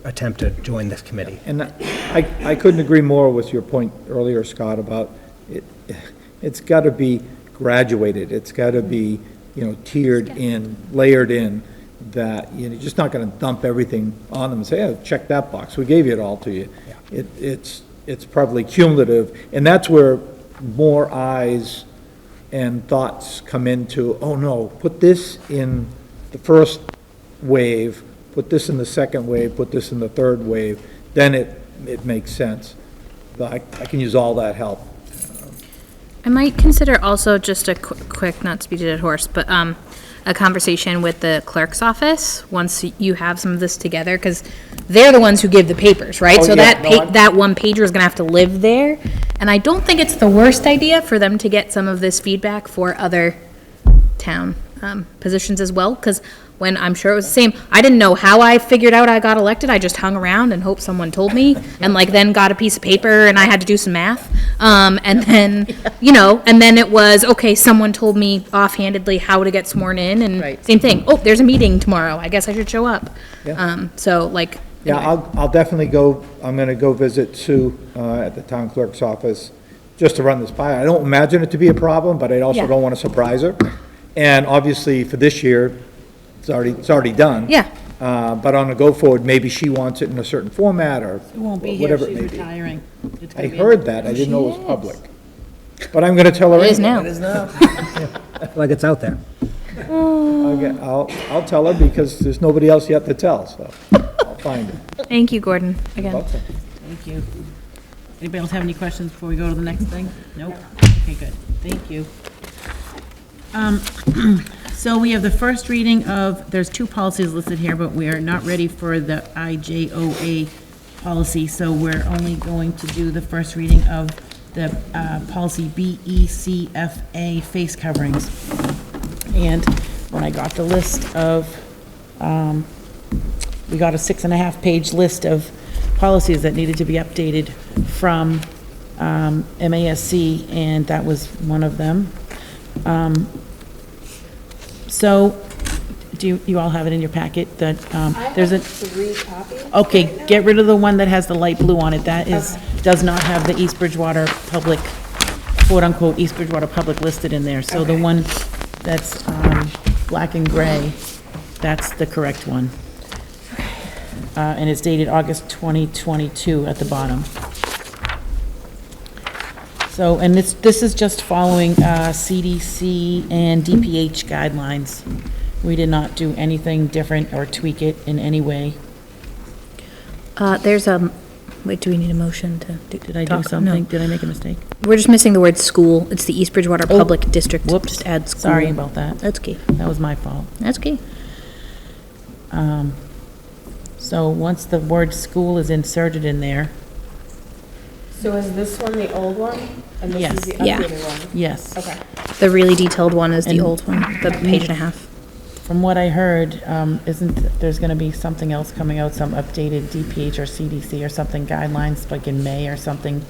attempt to join this committee. And I couldn't agree more with your point earlier, Scott, about it. It's got to be graduated. It's got to be, tiered in, layered in, that you're just not going to dump everything on them and say, oh, check that box. We gave it all to you. Yeah. It's probably cumulative, and that's where more eyes and thoughts come into, oh, no, put this in the first wave, put this in the second wave, put this in the third wave, then it makes sense. But I can use all that help. I might consider also just a quick, not to beat a dead horse, but a conversation with the clerk's office once you have some of this together, because they're the ones who give the papers, right? Oh, So yeah, that one pager is gonna have to live there. And I don't think it's the worst idea for them to get some of this feedback for other town positions as well, because when I'm sure it was the same, I didn't know how I figured out I got elected. I just hung around and hoped someone told me, and then got a piece of paper and I had to do some math. And then, and then it was, okay, someone told me offhandedly how to get sworn in, and Right. same thing. Oh, there's a meeting tomorrow. I guess I should show up. Yeah. Yeah, anyway. I'll definitely go, I'm going to go visit Sue at the town clerk's office, just to run this by. I don't imagine it to be a problem, but I also Yeah. don't want to surprise her. And obviously, for this year, it's already done. Yeah. But on a go-forward, maybe she wants it in a certain format, or It won't be here, whatever it she's may be. retiring. It's I gonna be- heard that, I didn't know it was public. But I'm going to tell her It is anyway. now. I feel like it's out there. I'll tell her because there's nobody else yet to tell, so I'll find it. Thank you, Gordon, again. Welcome. Thank you. Anybody else have any questions before we go to the next thing? Nope. Okay, good. Thank you. So we have the first reading of, there's two policies listed here, but we are not ready for the IJOA policy, so we're only going to do the first reading of the policy BECFA face coverings. And when I got the list of, we got a 6.5-page list of policies that needed to be updated from MASC, and that was one of them. So, do you all have it in your packet, that, there's a... 3 copies. Okay, get rid of the one that has the light blue on it, that is, does not have the East Bridgewater Public, quote-unquote, East Bridgewater Public listed in there, so the one that's, black and gray, that's the correct one. And it's dated August 2022 at the bottom. So, and this is just following CDC and DPH guidelines. We did not do anything different or tweak it in any way. There's wait, do we need a motion to? Did I do talk? something? No. Did I make a mistake? We're just missing the word school. It's the East Bridgewater Public District. Whoops. Just add school. Sorry about that. That's okay. That was my fault. That's okay. So once the word school is inserted in there, So is this one the old one? And this Yes. is the Yeah. updated one? yes. Okay. The really detailed one is the And- old one, the page and a half. From what I heard, there's gonna be something else coming out, some updated DPH or CDC or something guidelines, like in May or something.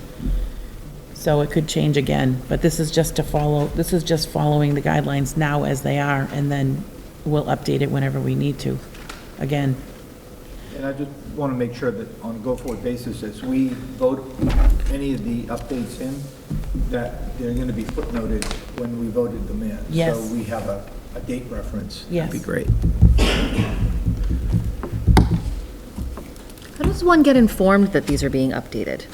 So it could change again, but this is just following the guidelines now as they are, and then we'll update it whenever we need to, again. And I just want to make sure that on a go-forward basis, as we vote any of the updates in, that they're going to be footnoted when we voted them in. Yes. So we have a date reference. Yes. That'd be great. How does one get informed that these are being updated?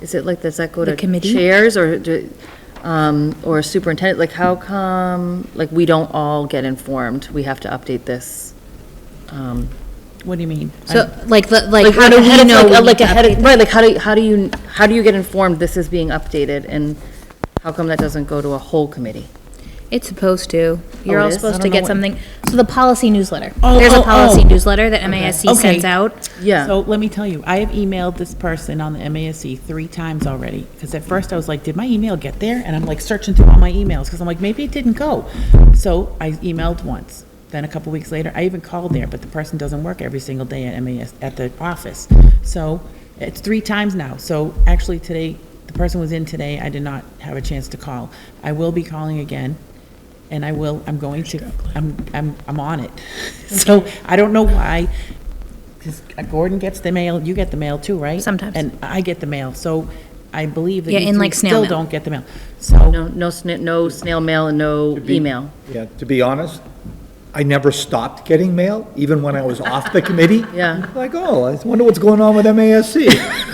Is it like, does that go The to committee? chairs or superintendent? Like, how come, like, we don't all get informed? We have to update this? What do you mean? So, like, how do we ahead of- know? we Like need to ahead of, update right, like, how do you get informed this is being updated? And how come that doesn't go to a whole committee? It's supposed to. You're it all is? supposed I to don't know get what- something. So the policy newsletter. Oh, There's a oh, policy oh. newsletter that MASC Okay. sends out. Yeah. So let me tell you, I have emailed this person on the MASC 3 times already, because at first I was like, did my email get there? And I'm like searching through all my emails, because I'm like, maybe it didn't go. So I emailed once. Then a couple weeks later, I even called there, but the person doesn't work every single day at MAS, at the office. So it's 3 times now. So actually today, the person was in today, I did not have a chance to call. I will be calling again, and I'm on it. So I don't know why, because Gordon gets the mail, you get the mail too, right? Sometimes. And I get the mail, so I believe that Yeah, you in, three like, snail still mail. don't get the mail. So, No snail mail and no email. Yeah, to be honest, I never stopped getting mail, even when I was off the committee. Yeah. Like, oh, I wonder what's going on with MASC.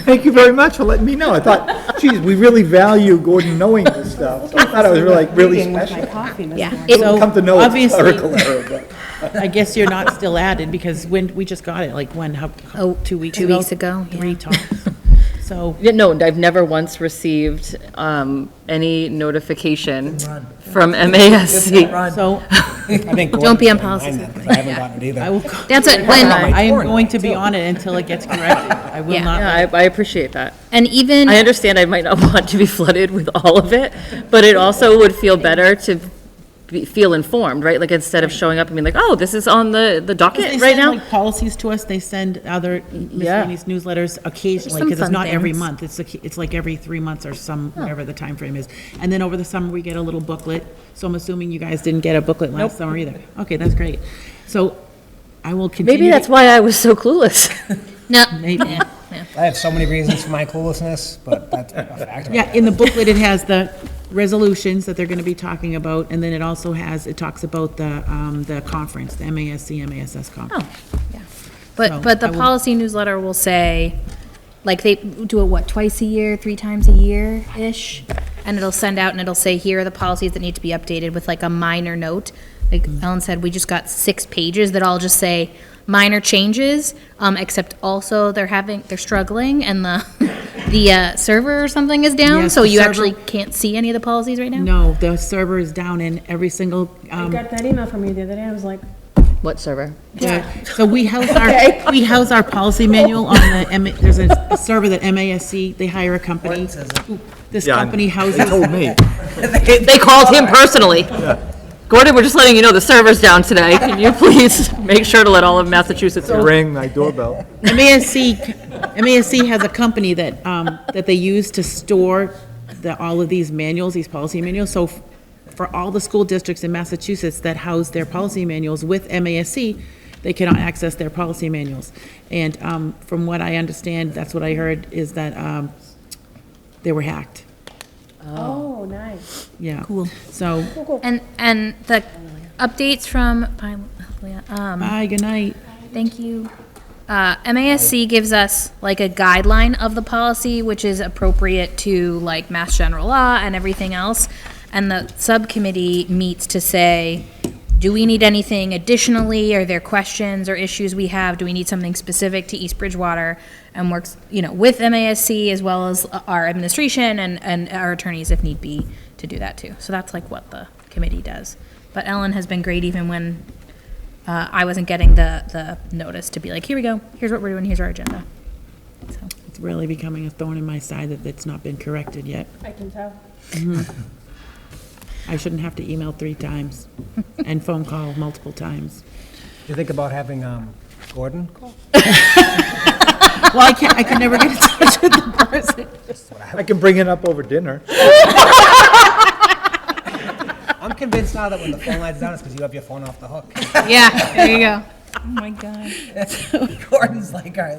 Thank you very much for letting me know. I thought, geez, we really value Gordon knowing this stuff. So I thought it was really special. Yeah. So, Come to know it's a obviously- clerical error, but. I guess you're not still added, because when, we just got it, like when, how, Oh, 2 weeks 2 ago? weeks ago, yeah. 3 tops. So, Yeah, no, I've never once received any notification from MASC. so I think Don't be on Gordon's policy behind that, 'cause I haven't gotten it either. I will, That's it. When, I am going to be on it until it gets corrected. I will Yeah. not. Yeah, I appreciate that. and even, I understand I might not want to be flooded with all of it, but it also would feel better to feel informed, right? Like, instead of showing up and being like, oh, this is on the They docket right send now? like policies to us, they send other miscellaneous newsletters occasionally, some because it's fun not every things. month, it's like every 3 months or some, whatever the time frame is. And then over the summer, we get a little booklet, so I'm assuming you guys didn't get a booklet last summer either. Okay, that's great. So I will continue. Maybe that's why I was so clueless. no, Maybe. yeah. I have so many reasons for my cluelessness, but that's a fact. Yeah, in the booklet, it has the resolutions that they're gonna be talking about, and then it also talks about the conference, the MASC, MASS conference. So, But the I will- policy newsletter will say, like, they do it, what, twice a year, 3 times a year-ish? And it'll send out and it'll say, here are the policies that need to be updated with like a minor note. like Ellen said, we just got 6 pages that all just say minor changes, except also they're struggling and the server or something is down, Yes, so the you server- actually can't see any of the policies right now? No, the server is down in every single, I got that email from you the other day, I was like, What server? so we house our policy manual on the, there's a server that MASC, they hire a company. This company houses. They told me. They called him personally. Gordon, we're just letting you know the server's down today. Can you please make sure to let all of Massachusetts know? Ring my doorbell. MASC has a company that, that they use to store all of these manuals, these policy manuals. So for all the school districts in Massachusetts that house their policy manuals with MASC, they cannot access their policy manuals. And from what I understand, that's what I heard, is that they were hacked. oh, nice. Yeah. Cool. So, And the updates from, bye, good night. thank you. MASC gives us like a guideline of the policy, which is appropriate to like Mass General Law and everything else. And the subcommittee meets to say, do we need anything additionally? Are there questions or issues we have? Do we need something specific to East Bridgewater? And works, with MASC as well as our administration and our attorneys if need be to do that too. So that's like what the committee does. But Ellen has been great even when I wasn't getting the notice to be like, here we go, here's what we're doing, here's our agenda. So, It's really becoming a thorn in my side that it's not been corrected yet. I can tell. I shouldn't have to email 3 times and phone call multiple times. You think about having Gordon call? Well, I can never get in touch with the person. I can bring it up over dinner. I'm convinced now that when the phone line's down, it's because you have your phone off the hook. yeah, there you go. Oh my God. Gordon's like our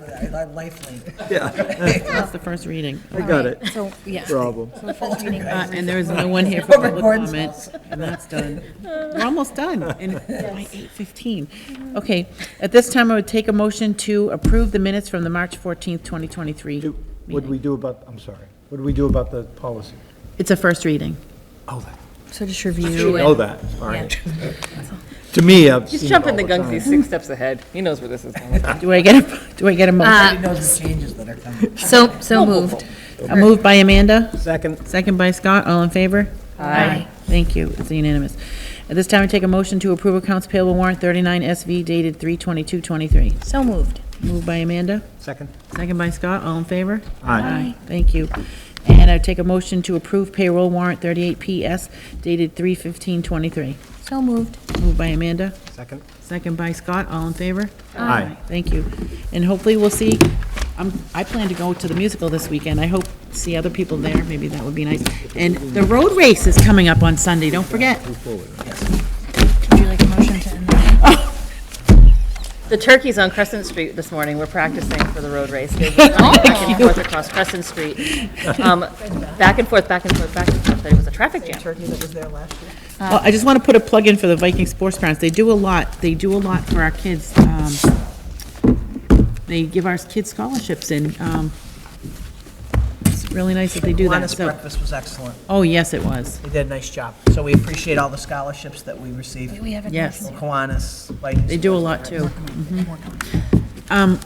lifeline. That's the first reading. I got it. So, yeah. Problem. And there is no one here for public comment, and that's done. We're almost done, and by 8:15. Okay, at this time, I would take a motion to approve the minutes from the March 14th, 2023 What do we do about, I'm sorry, what do we do about the policy? It's a first reading. Oh, that. So just review You it. know that, all right. To me, I've He's seen it jumping all the guns, time. he's 6 steps ahead. He knows where this is going. Do I get a motion? He knows the changes that are coming. So moved. A move by Amanda, Second. second by Scott, all in favor? Aye. Thank you, it's unanimous. At this time, I take a motion to approve accounts payable warrant 39 SV dated 3/22/23. So moved. Moved by Amanda, Second. second by Scott, all in favor? Aye. Thank you. And I take a motion to approve payroll warrant 38 PS dated 3/15/23. So moved. Moved by Amanda, Second. second by Scott, all in favor? Aye. Thank you. And hopefully we'll see, I plan to go to the musical this weekend. I hope to see other people there. Maybe that would be nice. And the road race is coming up on Sunday, don't forget. Would you like a motion to end? The turkeys on Crescent Street this morning were practicing for the road race. They were running back and forth across Crescent Street. Back and forth, back and forth, back and forth. There was a traffic jam. Oh, I just want to put a plug in for the Viking Sports Parents. They do a lot. They do a lot for our kids. They give our kids scholarships, and it's really nice that they do that. Kiwanis So, breakfast was excellent. oh, yes, it was. They did a nice job. So we appreciate all the scholarships that we received. We have a Yes, Kiwanis, Viking they do a Sports lot, too. Parents.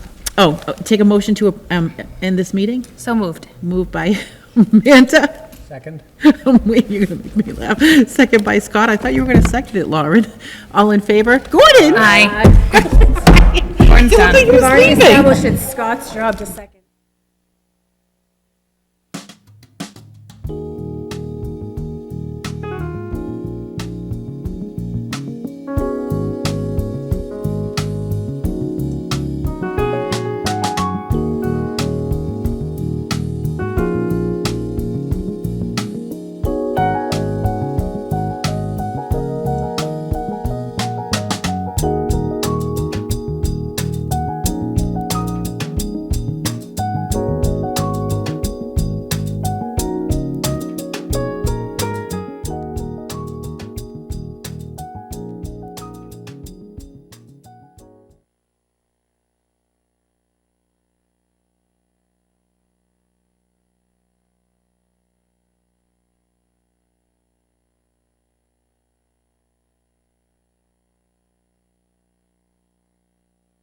Take a motion to end this meeting? So moved. Moved by Amanda. Second. Wait, you're gonna make me laugh. Second by Scott. I thought you were gonna second it, Lauren. All in favor? Gordon? Aye. Gordon's done. We've We've already established it's Scott's job to second.